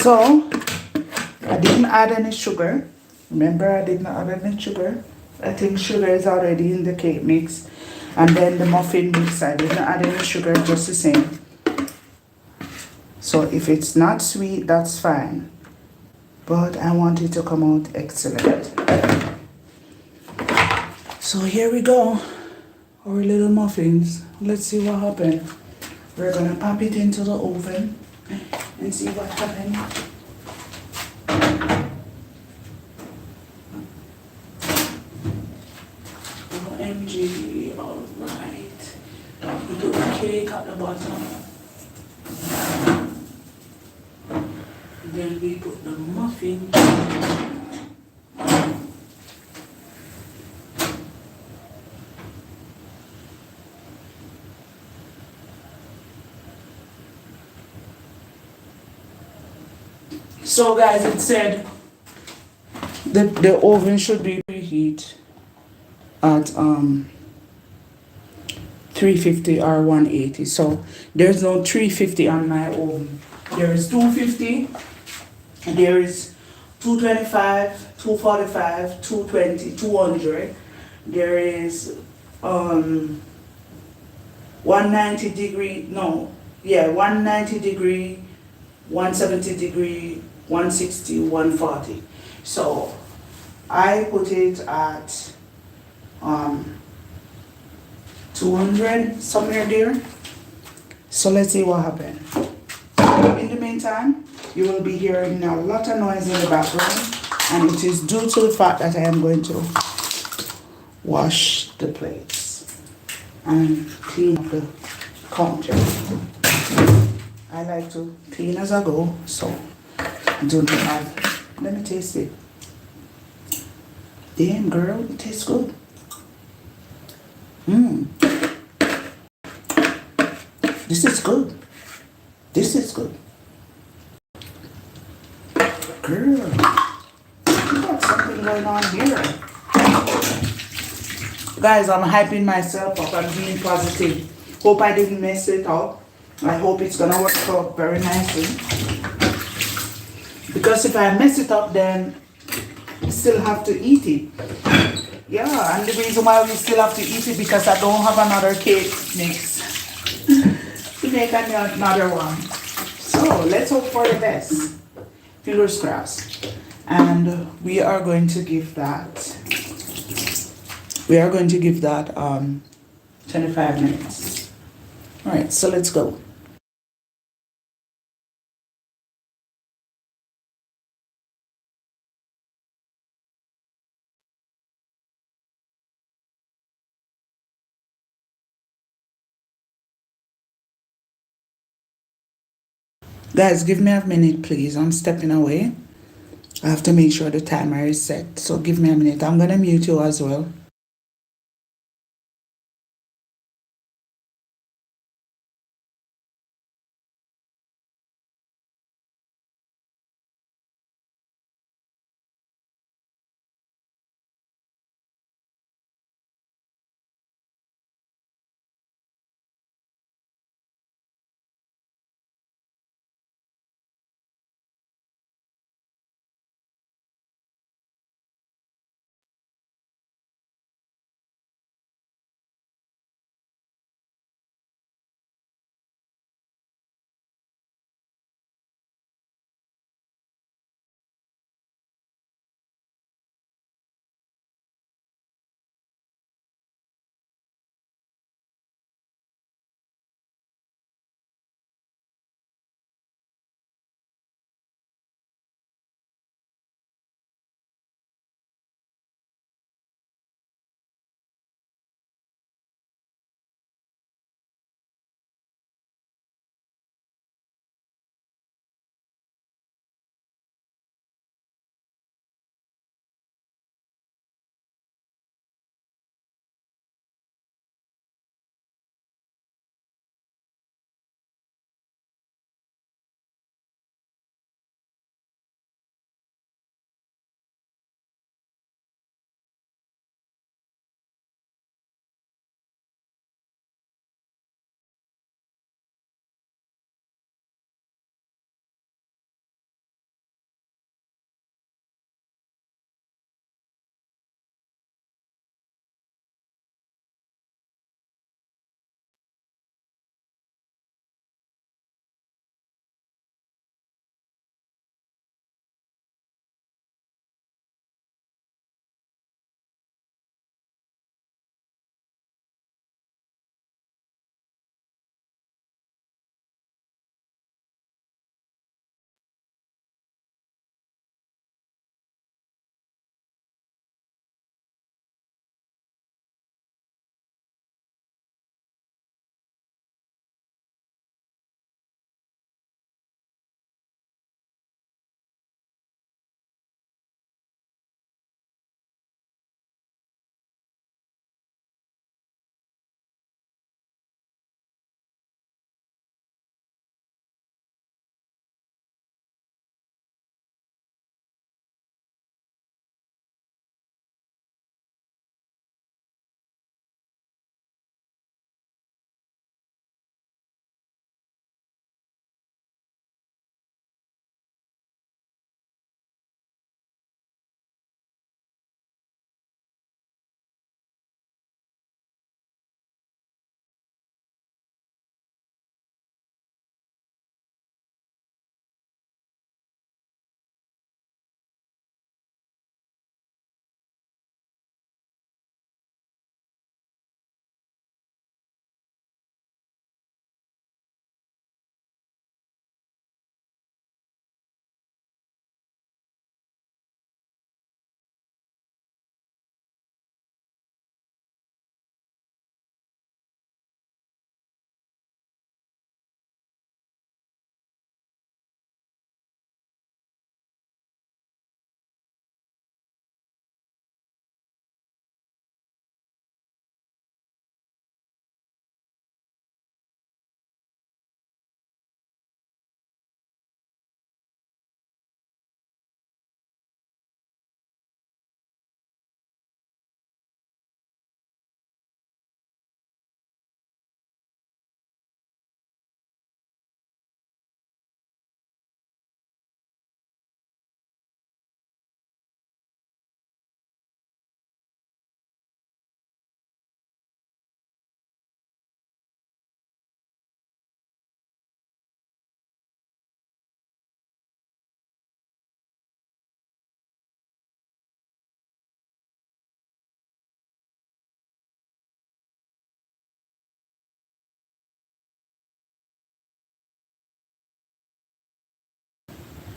So I didn't add any sugar. Remember, I didn't add any sugar. I think sugar is already in the cake mix. And then the muffin mix, I didn't add any sugar, just the same. So if it's not sweet, that's fine. But I want it to come out excellent. So here we go. Our little muffins. Let's see what happens. We're gonna pop it into the oven and see what happens. OMG, alright. We put the cake at the bottom. Then we put the muffin. So guys, it said the oven should be preheat at 350 or 180. So there's no 350 on my oven. There is 250, there is 225, 245, 220, 200. There is 190 degree, no, yeah, 190 degree, 170 degree, 160, 140. So I put it at 200, somewhere there. So let's see what happens. In the meantime, you will be hearing a lot of noise in the background, and it is due to the fact that I am going to wash the plates and clean up the counter. I like to clean as I go, so I do not have. Let me taste it. Damn, girl, it tastes good. This is good. This is good. Girl, you got something going on here. Guys, I'm hyping myself up. I'm being positive. Hope I didn't mess it up. I hope it's gonna work out very nicely. Because if I mess it up, then I still have to eat it. Yeah, and the reason why we still have to eat it because I don't have another cake mix to make another one. So let's hope for the best. Fingers crossed. And we are going to give that 25 minutes. All right, so let's go. Guys, give me a minute, please. I'm stepping away. I have to make sure the timer is set. So give me a minute. I'm going to mute you as well.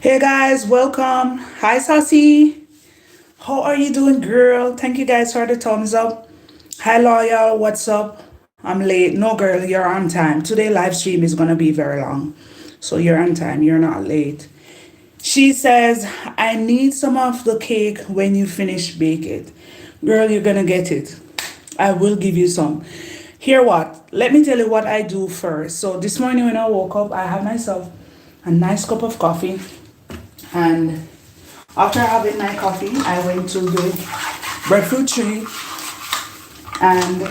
Hey guys, welcome. Hi Sassy. How are you doing, girl? Thank you guys for the thumbs up. Hi Loyal, what's up? I'm late. No girl, you're on time. Today live stream is gonna be very long. So you're on time, you're not late. She says, I need some of the cake when you finish bake it. Girl, you're gonna get it. I will give you some. Here what? Let me tell you what I do first. So this morning when I woke up, I had myself a nice cup of coffee. And after having my coffee, I went to the breadfruit tree and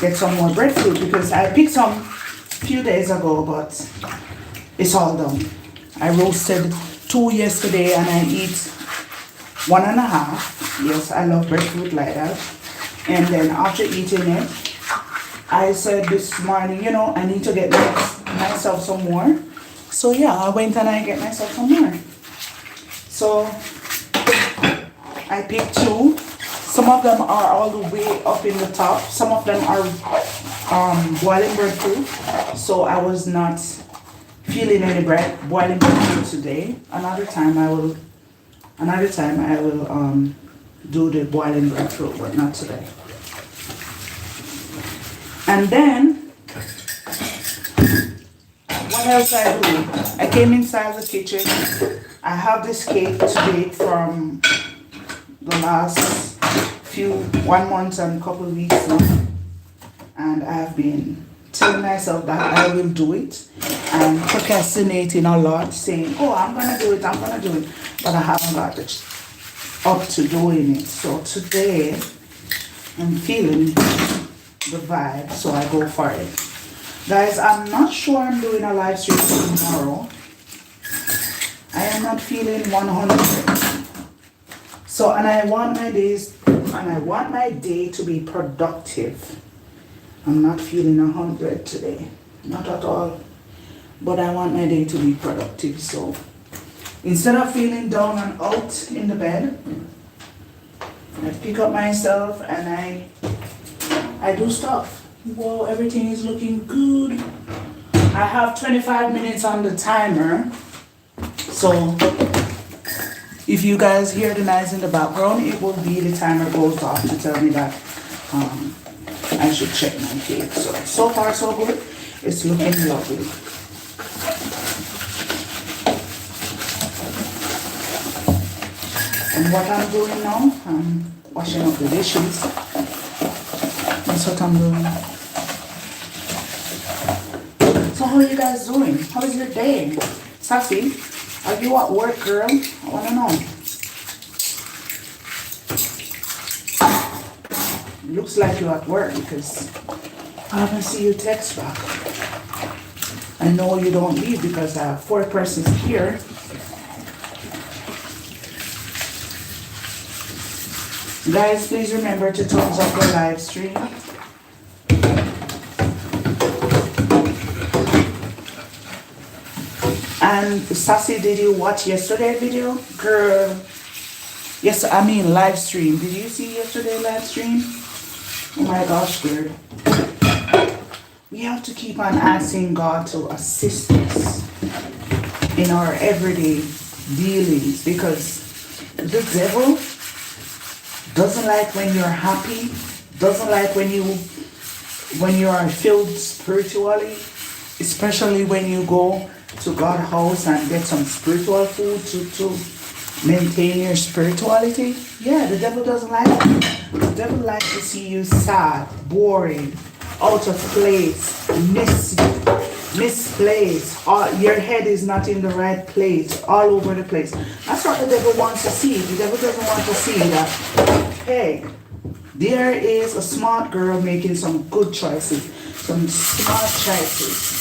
get some more breadfruit because I picked some a few days ago, but it's all done. I roasted 2 yesterday and I eat 1.5. Yes, I love breadfruit like that. And then after eating it, I said this morning, I need to get myself some more. So yeah, I went and I get myself some more. So I picked 2. Some of them are all the way up in the top. Some of them are boiling breadfruit. So I was not feeling any boiling breadfruit today. Another time I will do the boiling breadfruit, but not today. And then what else I do? I came inside the kitchen. I have this cake to bake from the last 1 month and a couple of weeks now. And I've been telling myself that I will do it and procrastinating a lot, saying, oh, I'm gonna do it, but I haven't got it up to doing it. So today I'm feeling the vibe, so I go for it. Guys, I'm not sure I'm doing a live stream tomorrow. I am not feeling 100. So, and I want my day to be productive. I'm not feeling 100 today. Not at all. But I want my day to be productive. So, instead of feeling down and out in the bed, I pick up myself and I do stuff. Whoa, everything is looking good. I have 25 minutes on the timer. So if you guys hear the noise in the background, it will be the timer goes off to tell me that I should check my cake. So far so good. It's looking lovely. And what I'm doing now, I'm washing up the dishes. That's what I'm doing. So how are you guys doing? How is your day? Sassy, are you at work, girl? I want to know. Looks like you're at work because I haven't seen you text back. I know you don't leave because I have 4 persons here. Guys, please remember to thumbs up the live stream. And Sassy, did you watch yesterday's video? Girl, yes, I mean live stream. Did you see yesterday's live stream? Oh my gosh, girl. We have to keep on asking God to assist us in our everyday dealings because the devil doesn't like when you're happy, doesn't like when you are filled spiritually, especially when you go to God's house and get some spiritual food to maintain your spirituality. Yeah, the devil doesn't like it. The devil likes to see you sad, boring, out of place, misplaced. Your head is not in the right place, all over the place. That's what the devil wants to see. The devil doesn't want to see that, hey, there is a smart girl making some good choices, some smart choices.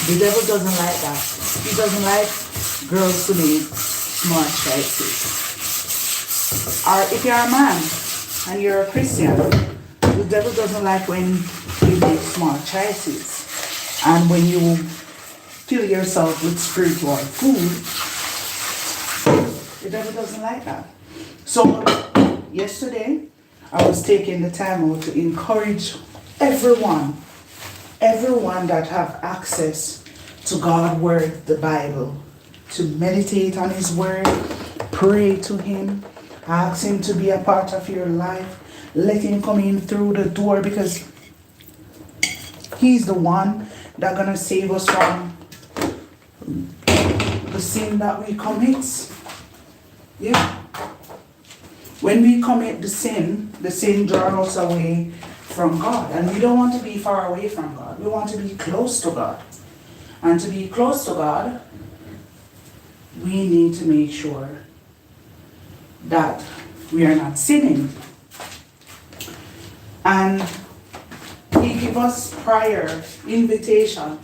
The devil doesn't like that. He doesn't like girls to make smart choices. Or if you're a man and you're a Christian, the devil doesn't like when you make smart choices. And when you fill yourself with spiritual food, the devil doesn't like that. So yesterday, I was taking the time out to encourage everyone everyone that have access to God's word, the Bible, to meditate on his word, pray to him, ask him to be a part of your life, let him come in through the door, because he's the one that gonna save us from the sin that we commit. Yeah. When we commit the sin draws us away from God. And we don't want to be far away from God. We want to be close to God. And to be close to God, we need to make sure that we are not sinning. And he gives us prayer, invitation.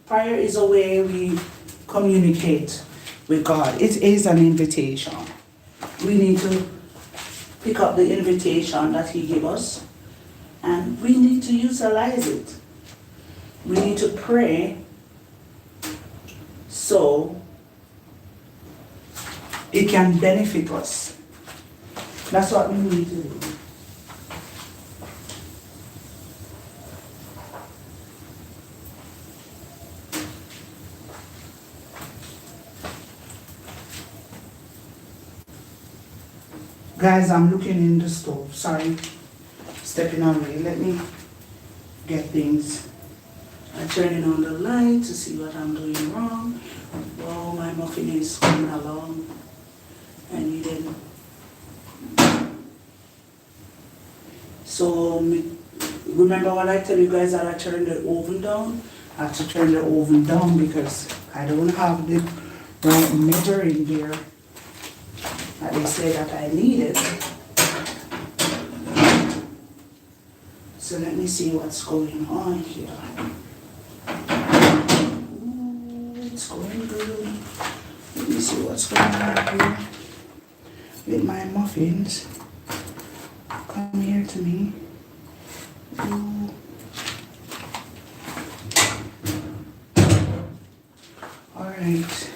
Prayer is a way we communicate with God. It is an invitation. We need to pick up the invitation that he gave us, and we need to utilize it. We need to pray so it can benefit us. That's what we need to do. Guys, I'm looking in the stove. Sorry, stepping away. Let me get things. I'm turning on the light to see what I'm doing wrong. Oh, my muffin is coming along. I needed. So, remember what I tell you guys that I turned the oven down? I have to turn the oven down because I don't have the right measuring gear that they say that I needed. So let me see what's going on here. Ooh, it's going good. Let me see what's going on here with my muffins. Come here to me. Ooh. All right.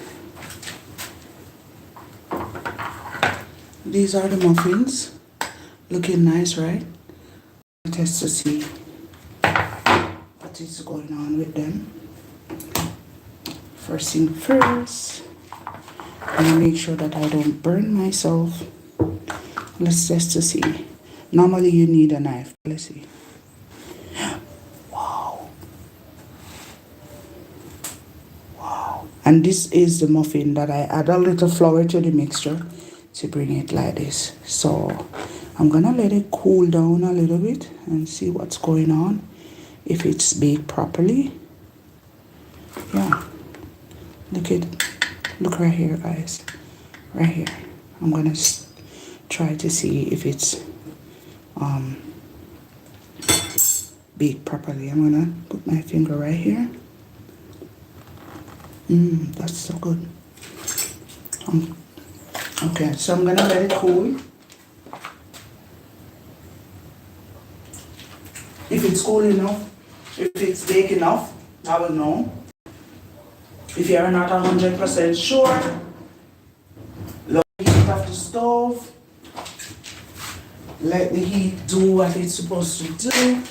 These are the muffins. Looking nice, right? Test to see what is going on with them. First thing first, I'm gonna make sure that I don't burn myself. Let's test to see. Normally you need a knife. Let's see. Wow. Wow. And this is the muffin that I add a little flour to the mixture to bring it like this. So I'm gonna let it cool down a little bit and see what's going on, if it's baked properly. Yeah, look right here, guys, right here. I'm gonna try to see if it's baked properly. I'm gonna put my finger right here. That's so good. Okay, so I'm gonna let it cool. If it's cool enough, if it's baked enough, I will know. If you're not 100% sure, lower the heat of the stove. Let the heat do what it's supposed to do.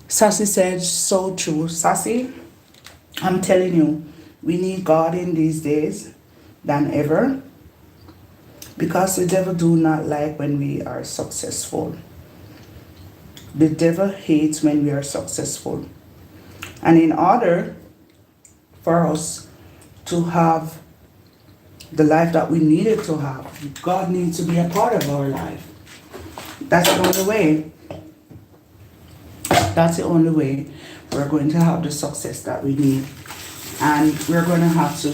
Sassy said so true. Sassy, I'm telling you, we need God in these days than ever, because the devil do not like when we are successful. The devil hates when we are successful. And in order for us to have the life that we needed to have, God needs to be a part of our life. That's the only way. That's the only way we're going to have the success that we need. And we're going to have to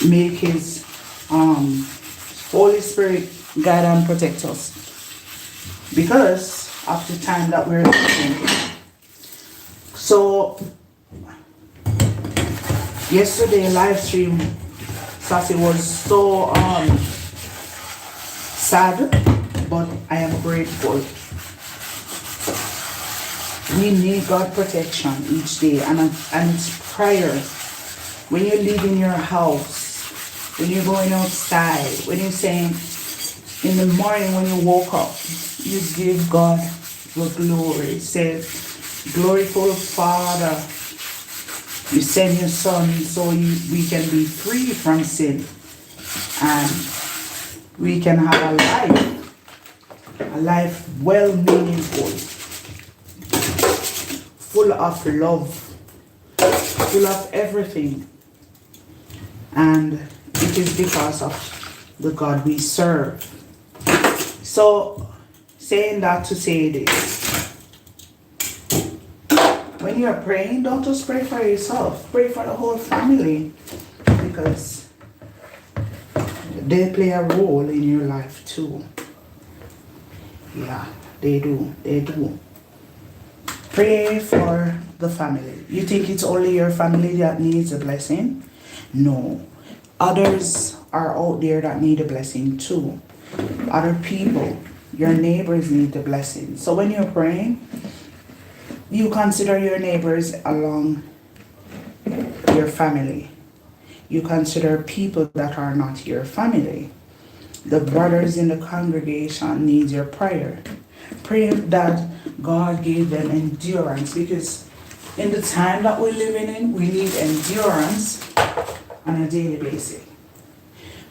make his Holy Spirit guide and protect us. Because of the time that we're living. So yesterday live stream, Sassy was so sad, but I am grateful. We need God protection each day, and it's prayer. When you leave in your house, when you're going outside, when you're saying in the morning when you woke up, you give God the glory. Say, Gloriful Father, you send your Son so we can be free from sin and we can have a life well meaningful, full of love, full of everything. And it is because of the God we serve. So, saying that to say this, when you're praying, don't just pray for yourself, pray for the whole family, because they play a role in your life too. Yeah, they do. Pray for the family. You think it's only your family that needs a blessing? No. Others are out there that need a blessing too. Other people, your neighbors need the blessing. So when you're praying, you consider your neighbors along your family. You consider people that are not your family. The brothers in the congregation need your prayer. Pray that God gave them endurance, because in the time that we're living in, we need endurance on a daily basis.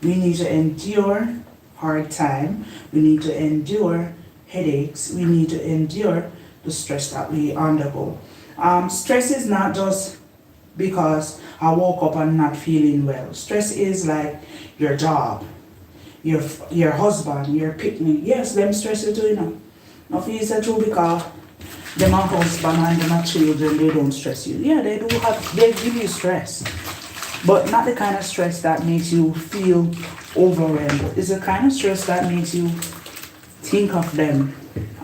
We need to endure hard time. We need to endure headaches. We need to endure the stress that we undergo. Stress is not just because I woke up and not feeling well. Stress is like your job, your husband, your picnic. Yes, them stress you too, you know. Now feel it's true because them a husband and them a children, they don't stress you. Yeah, they give you stress. But not the kind of stress that makes you feel overwhelmed. It's the kind of stress that makes you think of them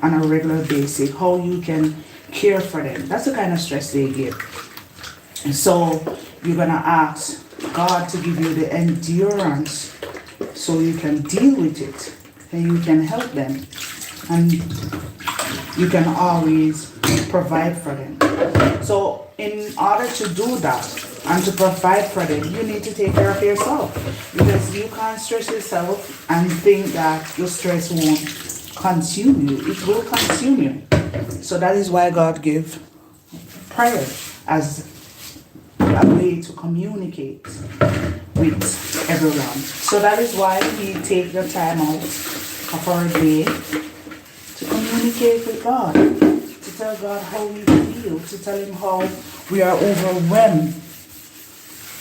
on a regular basis, how you can care for them. That's the kind of stress they give. And so you're going to ask God to give you the endurance so you can deal with it and you can help them. And you can always provide for them. So in order to do that and to provide for them, you need to take care of yourself, because you can't stress yourself and think that the stress won't consume you. It will consume you. So that is why God gave prayer as a way to communicate with everyone. So that is why we take the time out of our day to communicate with God, to tell God how we feel, to tell Him how we are overwhelmed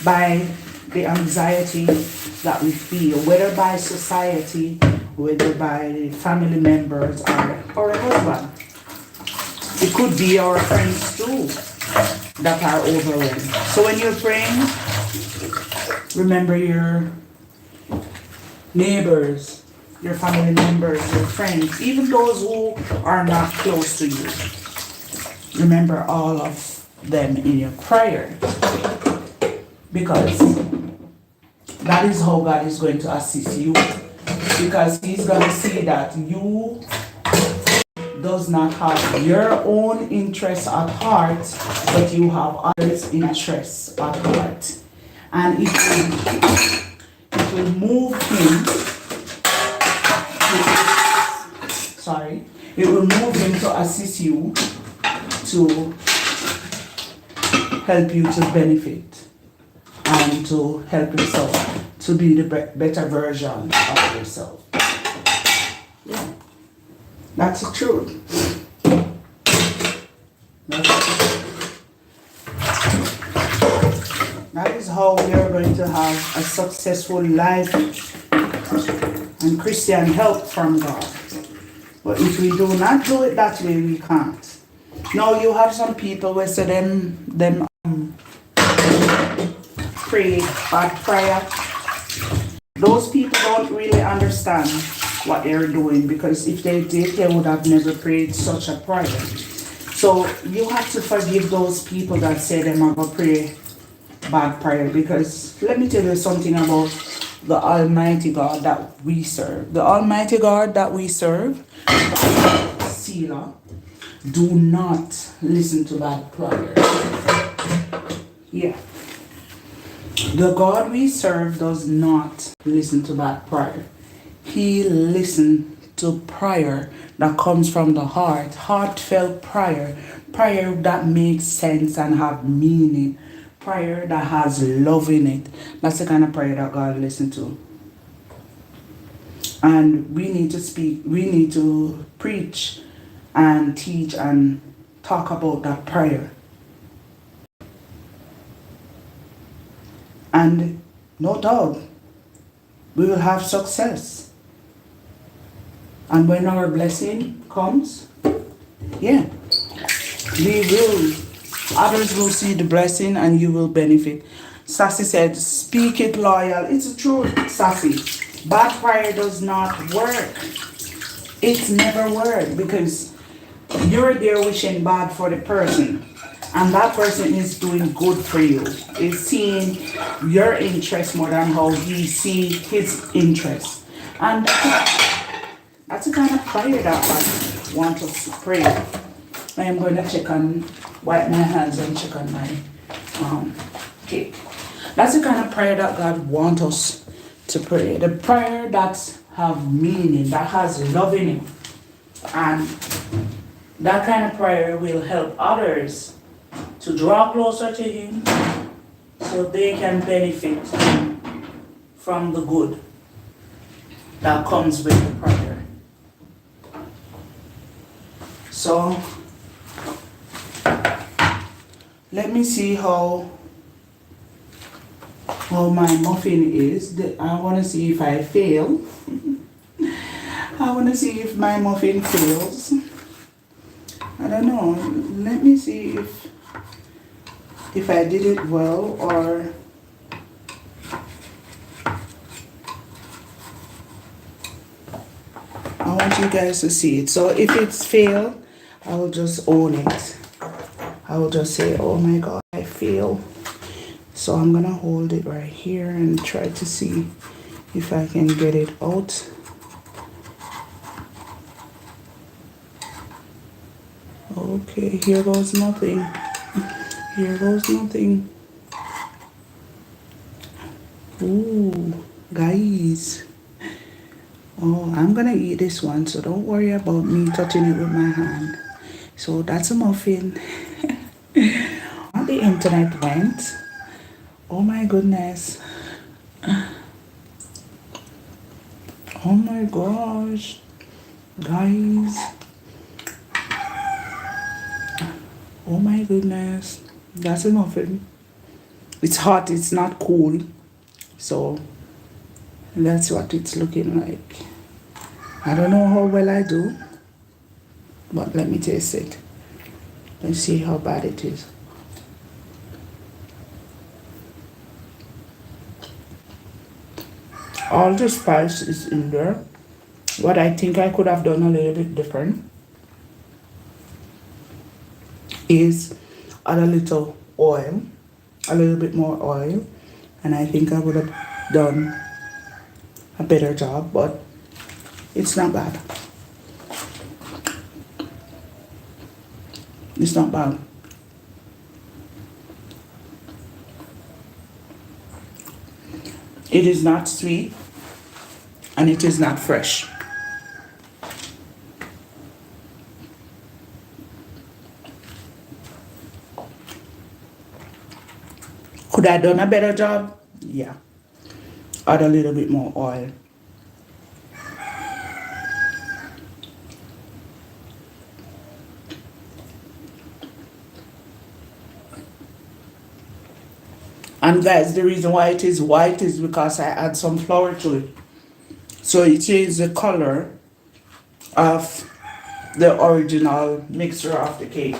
by the anxiety that we feel, whether by society, whether by family members or a husband. It could be our friends too that are overwhelmed. So when you're praying, remember your neighbors, your family members, your friends, even those who are not close to you. Remember all of them in your prayer, because that is how God is going to assist you, because He's going to see that you does not have your own interests at heart, but you have others' interests at heart. And it will move Him to assist you to help you to benefit and to help yourself to be the better version of yourself. Yeah, that's the truth. That is how we are going to have a successful life and Christian help from God. But if we do not do it that way, we can't. Now you have some people who say them pray bad prayer. Those people don't really understand what they're doing, because if they did, they would have never prayed such a prayer. So you have to forgive those people that say they are going to pray bad prayer, because let me tell you something about the Almighty God that we serve. The Almighty God that we serve, Selah, do not listen to bad prayer. Yeah. The God we serve does not listen to bad prayer. He listens to prayer that comes from the heart, heartfelt prayer that makes sense and have meaning, prayer that has love in it. That's the kind of prayer that God listens to. And we need to speak, we need to preach and teach and talk about that prayer. And no doubt, we will have success. And when our blessing comes, yeah, we will, others will see the blessing and you will benefit. Sassy said, speak it loyal. It's the truth, Sassy. Bad prayer does not work. It's never worked because you're there wishing bad for the person. And that person is doing good for you. Is seeing your interest more than how he sees his interest. And that's the kind of prayer that I want us to pray. I am going to wipe my hands and check on my cake. That's the kind of prayer that God wants us to pray. The prayer that have meaning, that has love in it. And that kind of prayer will help others to draw closer to Him so they can benefit from the good that comes with the prayer. So, let me see how my muffin is. I want to see if I fail. I want to see if my muffin fails. I don't know. Let me see if I did it well or I want you guys to see it. So if it's failed, I will just own it. I will just say, oh my God, I fail. So I'm gonna hold it right here and try to see if I can get it out. Okay, here goes nothing. Here goes nothing. Ooh, guys. Oh, I'm gonna eat this one, so don't worry about me touching it with my hand. So that's a muffin. The internet went. Oh my goodness. Oh my gosh. Guys. Oh my goodness. That's a muffin. It's hot, it's not cool. So that's what it's looking like. I don't know how well I do, but let me taste it. Let's see how bad it is. All the spice is in there. What I think I could have done a little bit different is add a little oil, a little bit more oil, and I think I would have done a better job, but it's not bad. It's not bad. It is not sweet and it is not fresh. Could I have done a better job? Yeah. Add a little bit more oil. And guys, the reason why it is white is because I add some flour to it. So it changes the color of the original mixture of the cake.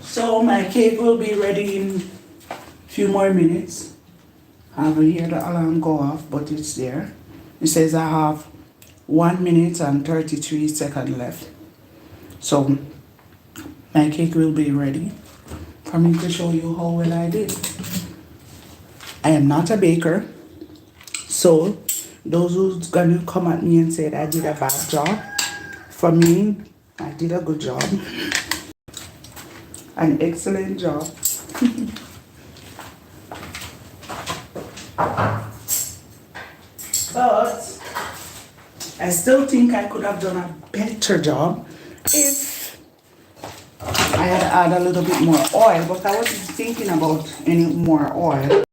So my cake will be ready in a few more minutes. I haven't heard the alarm go off, but it's there. It says I have 1 minute and 33 seconds left. So my cake will be ready for me to show you how well I did. I am not a baker. So those who's gonna come at me and say that I did a bad job, for me, I did a good job. An excellent job. But I still think I could have done a better job if I had added a little bit more oil, but I wasn't thinking about any more oil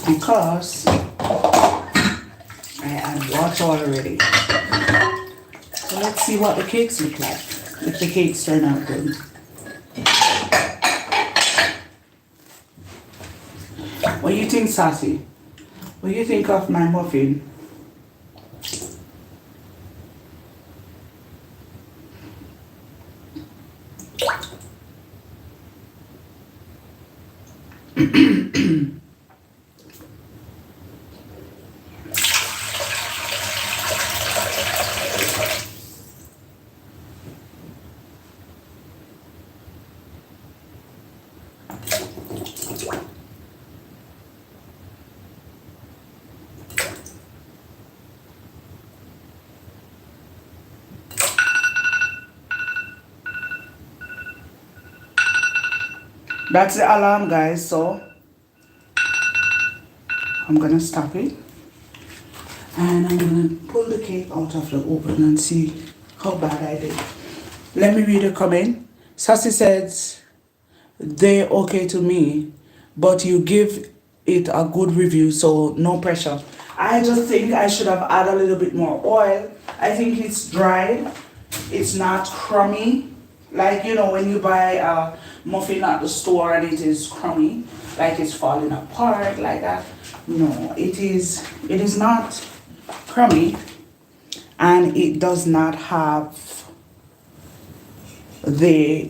because I add water already. So let's see what the cakes look like, if the cakes turn out good. What do you think, Sassy? What do you think of my muffin? That's the alarm, guys, so I'm gonna stop it and I'm gonna pull the cake out of the oven and see how bad I did. Let me read a comment. Sassy says they're okay to me, but you give it a good review, so no pressure. I just think I should have added a little bit more oil. I think it's dry. It's not crummy. Like, you know, when you buy a muffin at the store and it is crummy, like it's falling apart like that. No, it is not crummy, and it does not have the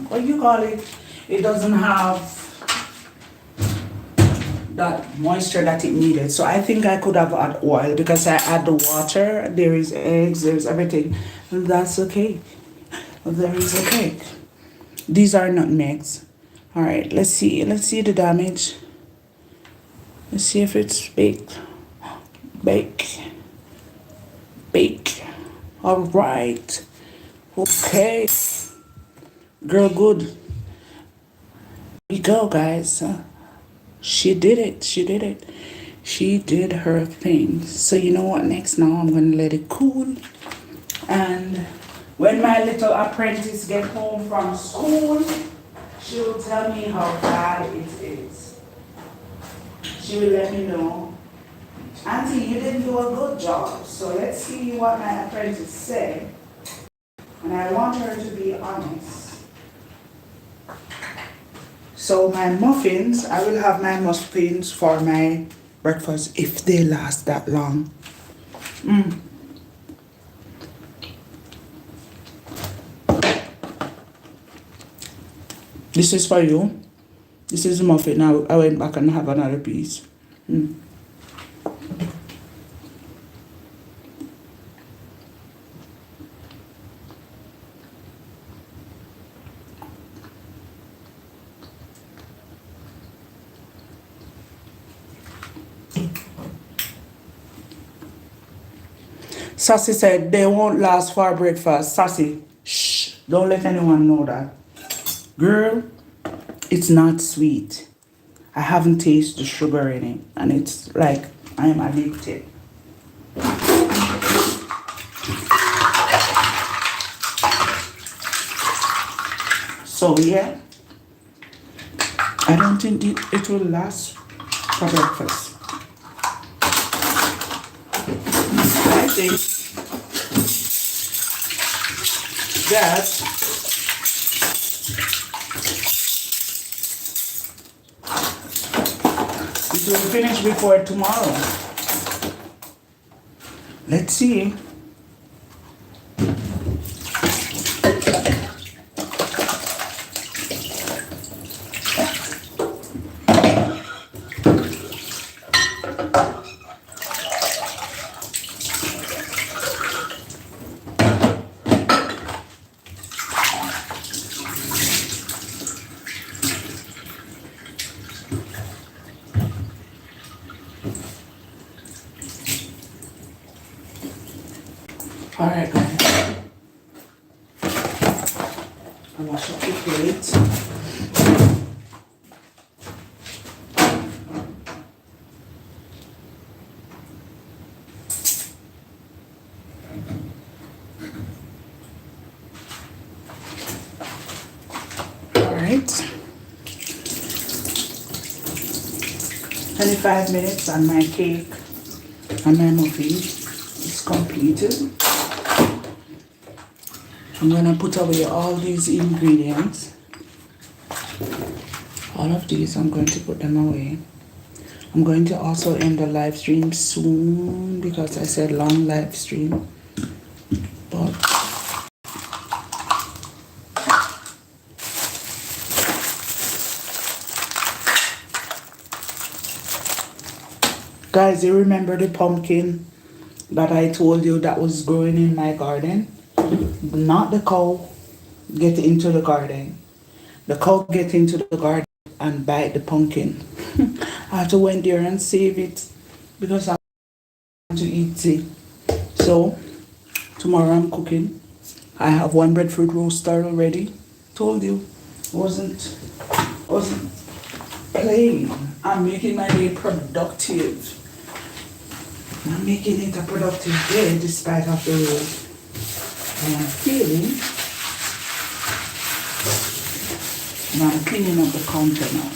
what do you call it? It doesn't have that moisture that it needed. So I think I could have added oil because I add the water, there is eggs, there's everything. And that's okay. There is a cake. These are nutmegs. All right, let's see the damage. Let's see if it's baked. Bake. All right. Okay. Girl, good. Here we go, guys. She did it. She did her thing. So you know what? Next, now I'm gonna let it cool, and when my little apprentice get home from school, she will tell me how bad it is. She will let me know, Auntie, you didn't do a good job. So let's see what my apprentice said. And I want her to be honest. So my muffins, I will have my muffins for my breakfast if they last that long. This is for you. This is a muffin. Now I went back and have another piece. Sassy said they won't last for breakfast. Sassy, shh, don't let anyone know that. Girl, it's not sweet. I haven't tasted the sugar in it, and it's like I am addicted. So yeah, I don't think it will last for breakfast. I think that it will finish before tomorrow. Let's see. Alright guys, I wash up the plate. Alright, 25 minutes and my cake and my muffin is completed. I'm gonna put away all these ingredients. All of these, I'm going to put them away. I'm going to also end the live stream soon because I said long live stream. But guys, you remember the pumpkin that I told you that was growing in my garden? Not the cow get into the garden. The cow get into the garden and bite the pumpkin. I have to went there and save it because I want to eat it. So tomorrow I'm cooking. I have one breadfruit roaster already. Told you, wasn't playing. I'm making my day productive. I'm making it a productive day despite of the road. And I'm feeling. And I'm cleaning up the counter now.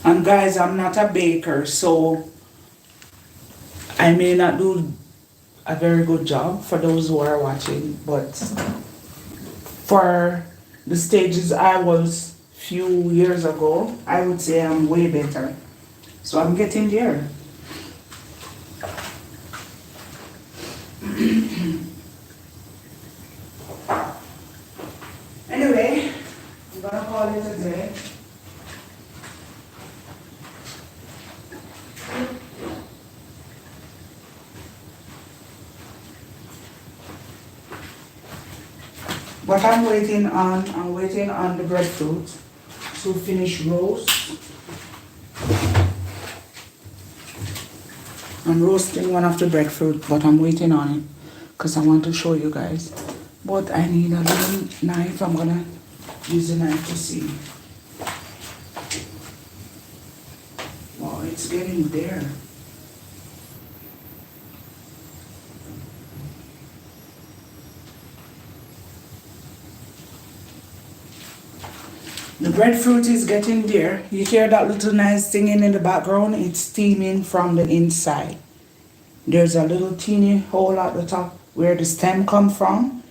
And guys, I'm not a baker, so I may not do a very good job for those who are watching, but for the stages I was few years ago, I would say I'm way better. So I'm getting there. Anyway, I'm gonna call it a day. What I'm waiting on the breadfruit to finish roast. I'm roasting one of the breadfruit, but I'm waiting on it because I want to show you guys. But I need a little knife. I'm gonna use the knife to see. Wow, it's getting there. The breadfruit is getting there. You hear that little nice singing in the background? It's steaming from the inside. There's a little teeny hole at the top where the stem come from.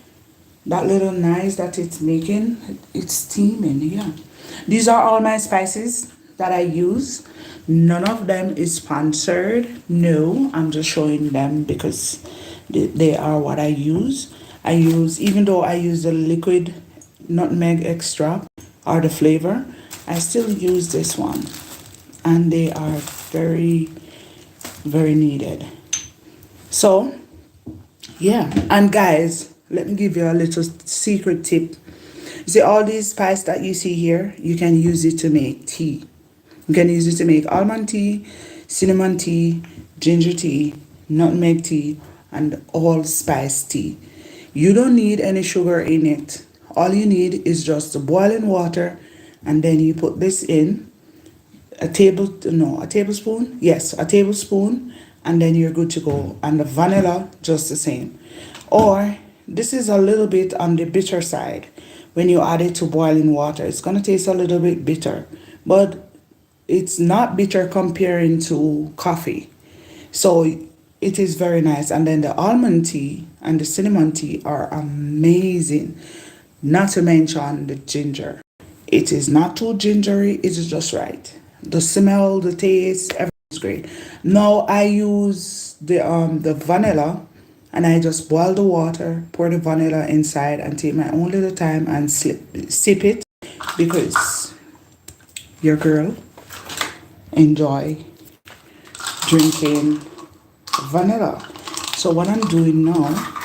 That little noise that it's making, it's steaming, yeah. These are all my spices that I use. None of them is sponsored. No, I'm just showing them because they are what I use. Even though I use the liquid nutmeg extract or the flavor, I still use this one. And they are very, very needed. So, yeah. And guys, let me give you a little secret tip. You see all these spices that you see here, you can use it to make tea. You can use it to make almond tea, cinnamon tea, ginger tea, nutmeg tea, and allspice tea. You don't need any sugar in it. all you need is just the boiling water, and then you put this in a tablespoon, yes, a tablespoon, and then you're good to go. And the vanilla just the same. Or this is a little bit on the bitter side. When you add it to boiling water, it's going to taste a little bit bitter, but it's not bitter comparing to coffee. So it is very nice. And then the almond tea and the cinnamon tea are amazing. Not to mention the ginger. It is not too gingery, it is just right. The smell, the taste, everything is great. Now I use the vanilla, and I just boil the water, pour the vanilla inside, and take my own little time and sip it, because your girl enjoy drinking vanilla. So what I'm doing now,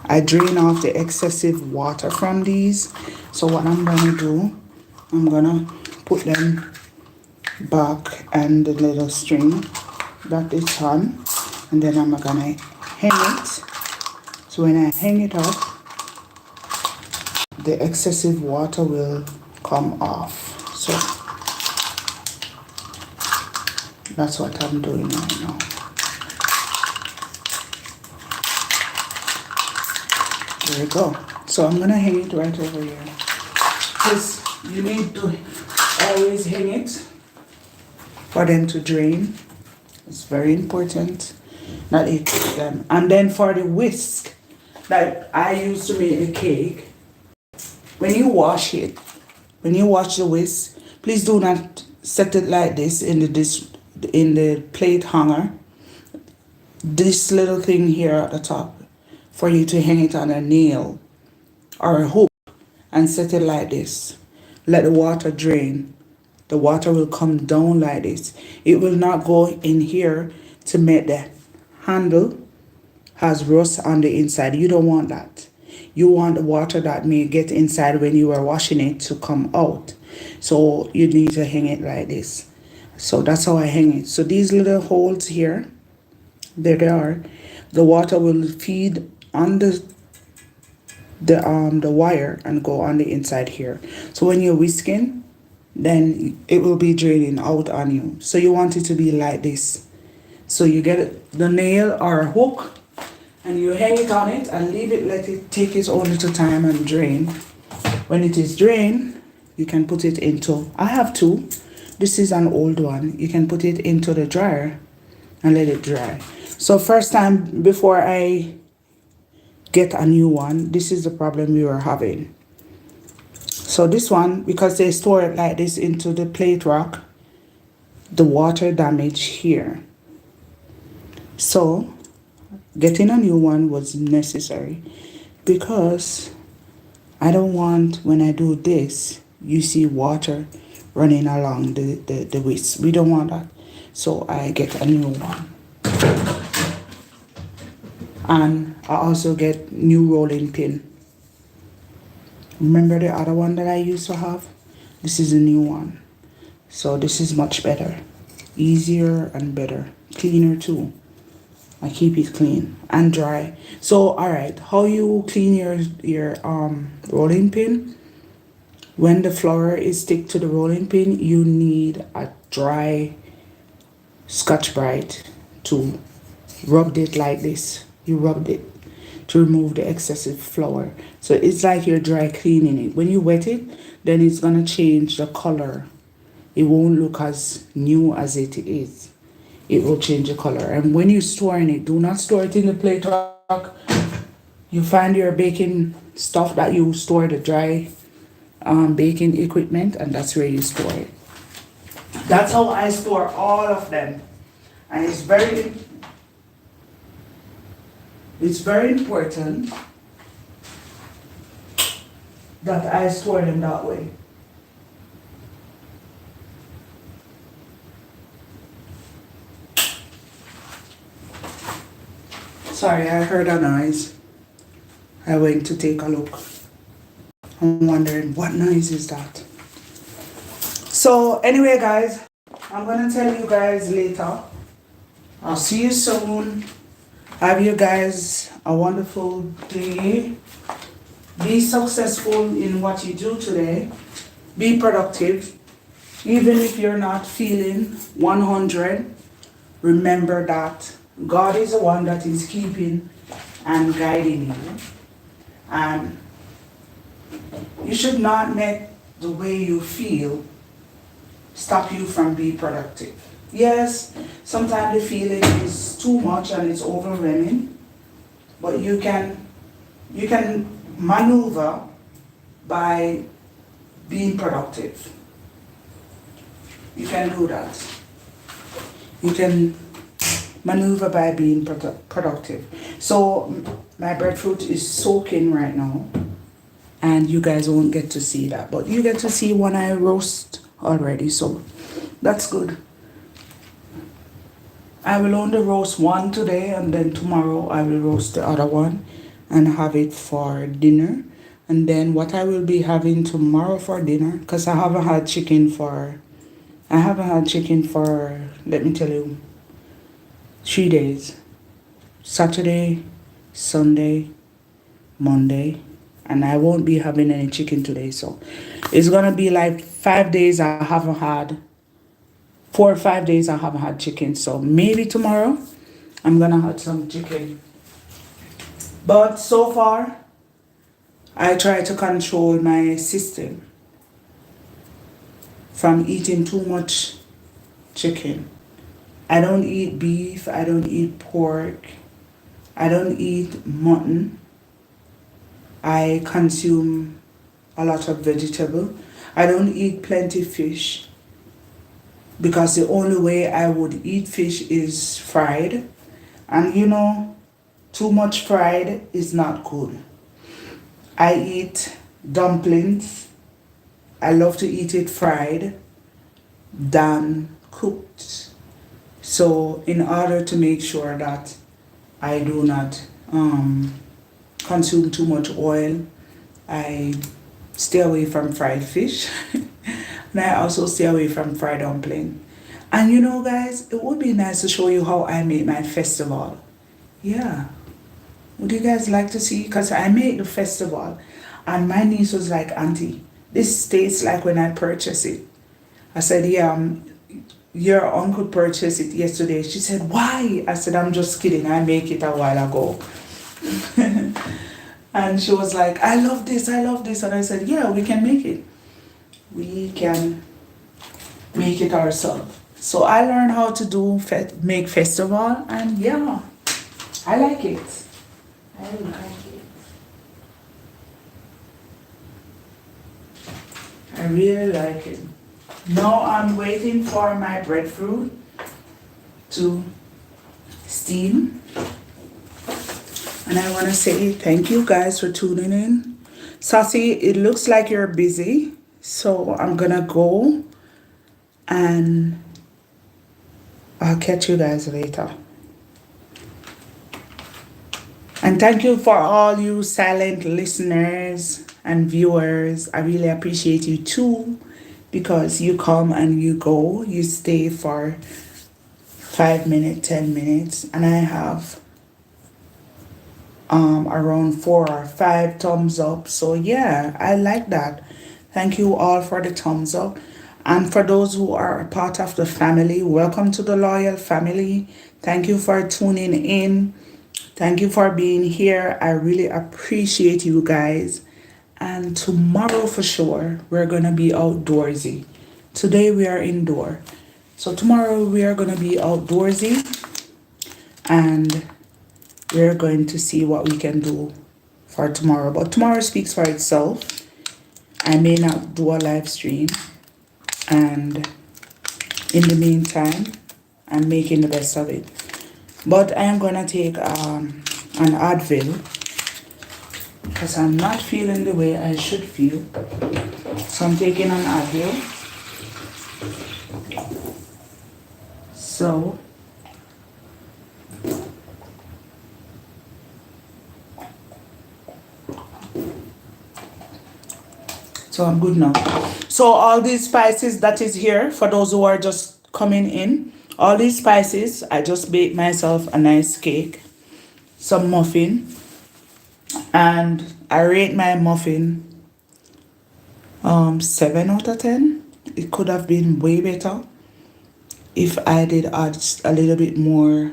I drain off the excessive water from these. So what I'm gonna do, I'm gonna put them back and the little string that is on, and then I'm gonna hang it. So when I hang it up, the excessive water will come off. So that's what I'm doing right now. There we go. So I'm gonna hang it right over here. Because you need to always hang it for them to drain. It's very important that you keep them. And then for the whisk that I use to make the cake, when you wash it, when you wash the whisk, please do not set it like this in the plate hanger. This little thing here at the top, for you to hang it on a nail or a hook and set it like this. Let the water drain. The water will come down like this. It will not go in here to make the handle has rust on the inside. You don't want that. You want the water that may get inside when you are washing it to come out. So you need to hang it like this. So that's how I hang it. So these little holes here, there they are. The water will feed on the wire and go on the inside here. So when you're whisking, then it will be draining out on you. So you want it to be like this. So you get the nail or a hook, and you hang it on it and leave it, let it take its own little time and drain. When it is drained, you can put it into, I have two. This is an old one. You can put it into the dryer and let it dry. So first time before I get a new one, this is the problem we were having. So this one, because they store it like this into the plate rack, the water damage here. So getting a new one was necessary, because I don't want, when I do this, you see water running along the whisk. We don't want that. So I get a new one. And I also get new rolling pin. Remember the other one that I used to have? This is a new one. So this is much better. Easier and better. Cleaner too. I keep it clean and dry. So alright, how you clean your rolling pin? When the flour is stick to the rolling pin, you need a dry Scotch-Brite to rub it like this. You rubbed it to remove the excessive flour. So it's like you're dry cleaning it. When you wet it, then it's gonna change the color. It won't look as new as it is. It will change the color. And when you're storing it, do not store it in the plate rack. You find your baking stuff that you store, the dry baking equipment, and that's where you store it. That's how I store all of them. And it's very important that I store them that way. Sorry, I heard a noise. I went to take a look. I'm wondering what noise is that. So anyway, guys, I'm gonna tell you guys later. I'll see you soon. Have you guys a wonderful day. Be successful in what you do today. Be productive. Even if you're not feeling 100, remember that God is the one that is keeping and guiding you. And you should not let the way you feel stop you from being productive. Yes, sometimes the feeling is too much and it's overwhelming, but you can maneuver by being productive. You can do that. You can maneuver by being productive. So my breadfruit is soaking right now, and you guys won't get to see that, but you get to see when I roast already, so that's good. I will only roast one today, and then tomorrow I will roast the other one and have it for dinner. And then what I will be having tomorrow for dinner, because I haven't had chicken for, let me tell you, 3 days. Saturday, Sunday, Monday, and I won't be having any chicken today. So it's gonna be like 5 days I haven't had, 4 or 5 days I haven't had chicken. So maybe tomorrow I'm gonna have some chicken. But so far, I try to control my system from eating too much chicken. I don't eat beef, I don't eat pork, I don't eat mutton. I consume a lot of vegetable. I don't eat plenty fish because the only way I would eat fish is fried. And too much fried is not good. I eat dumplings. I love to eat it fried than cooked. So in order to make sure that I do not consume too much oil, I stay away from fried fish. And I also stay away from fried dumpling. And guys, it would be nice to show you how I make my festival. Yeah. Would you guys like to see? Because I made the festival and my niece was like, Auntie, this tastes like when I purchased it. I said, yeah, your uncle purchased it yesterday. She said, why? I said, I'm just kidding. I make it a while ago. And she was like, I love this, I love this. And I said, yeah, we can make it. We can make it ourselves. So I learned how to make festival, and yeah, I like it. I like it. I really like it. Now I'm waiting for my breadfruit to steam. And I want to say thank you guys for tuning in. Sassy, it looks like you're busy, so I'm gonna go and I'll catch you guys later. And thank you for all you silent listeners and viewers. I really appreciate you too, because you come and you go. You stay for 5 minutes, 10 minutes, and I have around 4 or 5 thumbs up. So yeah, I like that. Thank you all for the thumbs up. And for those who are a part of the family, welcome to the loyal family. Thank you for tuning in. Thank you for being here. I really appreciate you guys. And tomorrow for sure, we're going to be outdoorsy. Today we are indoor. So tomorrow we are going to be outdoorsy. And we're going to see what we can do for tomorrow. But tomorrow speaks for itself. I may not do a live stream. And in the meantime, I'm making the best of it. But I am going to take an Advil because I'm not feeling the way I should feel. So I'm taking an Advil. So I'm good now. So all these spices that is here, for those who are just coming in, all these spices, I just baked myself a nice cake, some muffin, And I rate my muffin 7 out of 10. It could have been way better if I did add a little bit more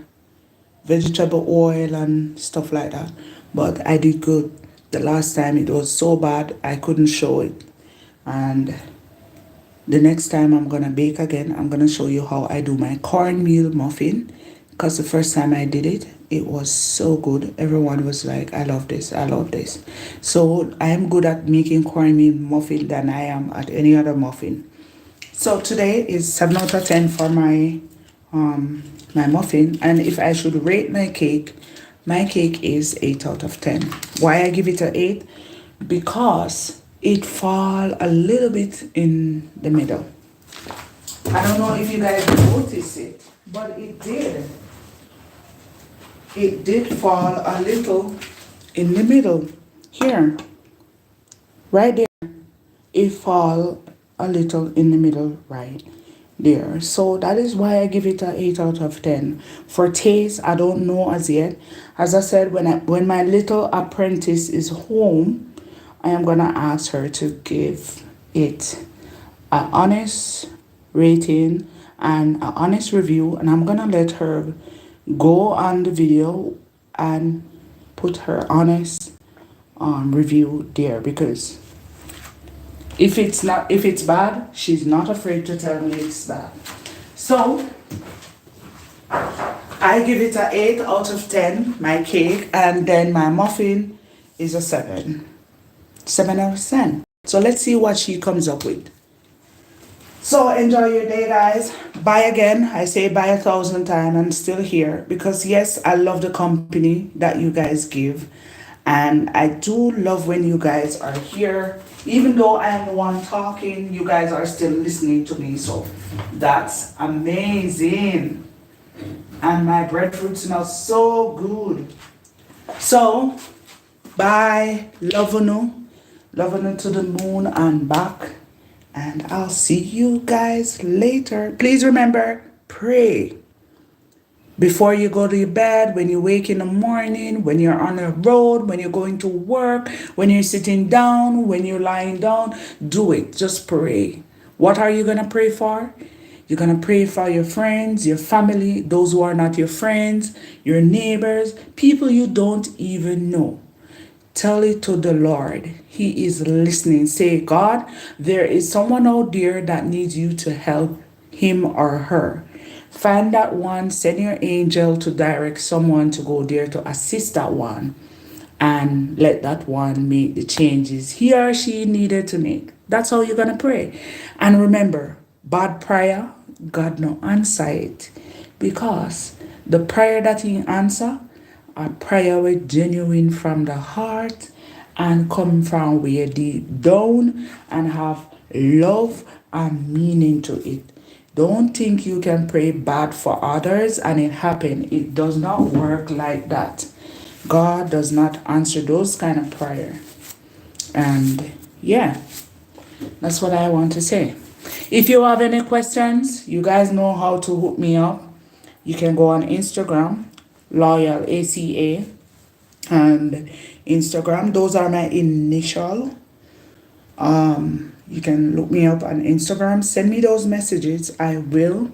vegetable oil and stuff like that. But I did good. The last time it was so bad I couldn't show it. And the next time I'm gonna bake again, I'm gonna show you how I do my cornmeal muffin. Because the first time I did it, it was so good. Everyone was like, I love this, I love this. So I am good at making cornmeal muffin than I am at any other muffin. So today is 7 out of 10 for my muffin. And if I should rate my cake is 8 out of 10. Why I give it a 8? Because it fall a little bit in the middle. I don't know if you guys noticed it, but it did. It did fall a little in the middle. Here. Right there. It fall a little in the middle right there. So that is why I give it a 8 out of 10. For taste, I don't know as yet. As I said, when my little apprentice is home, I am gonna ask her to give it an honest rating and an honest review, and I'm gonna let her go on the video and put her honest review there, because if it's bad, she's not afraid to tell me it's bad. So I give it a 8 out of 10, my cake, and then my muffin is a 7. 7 out of 10. So let's see what she comes up with. So enjoy your day, guys. Bye again. I say bye 1,000 times. I'm still here because yes, I love the company that you guys give. And I do love when you guys are here. Even though I am the one talking, you guys are still listening to me. So that's amazing. And my breadfruit smells so good. So, bye. Love you. Loving it to the moon and back. And I'll see you guys later. Please remember, pray. Before you go to your bed, when you wake in the morning, when you're on the road, when you're going to work, when you're sitting down, when you're lying down, do it. Just pray. What are you going to pray for? You're going to pray for your friends, your family, those who are not your friends, your neighbors, people you don't even know. Tell it to the Lord. He is listening. Say, God, there is someone out there that needs you to help him or her. Find that one, send your angel to direct someone to go there to assist that one. And let that one make the changes he or she needed to make. That's how you're going to pray. And remember, bad prayer, God no answer it. Because the prayer that he answer, a prayer with genuine from the heart and come from where deep down and have love and meaning to it. Don't think you can pray bad for others and it happen. It does not work like that. God does not answer those kind of prayer. And yeah, that's what I want to say. If you have any questions, you guys know how to hook me up. You can go on Instagram, Loyal ACA, and Instagram. Those are my initial. You can look me up on Instagram. Send me those messages. I will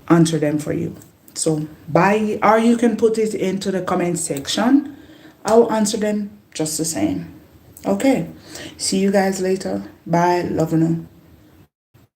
answer them for you. So bye, or you can put it into the comment section. I'll answer them just the same. Okay. See you guys later. Bye. Love you.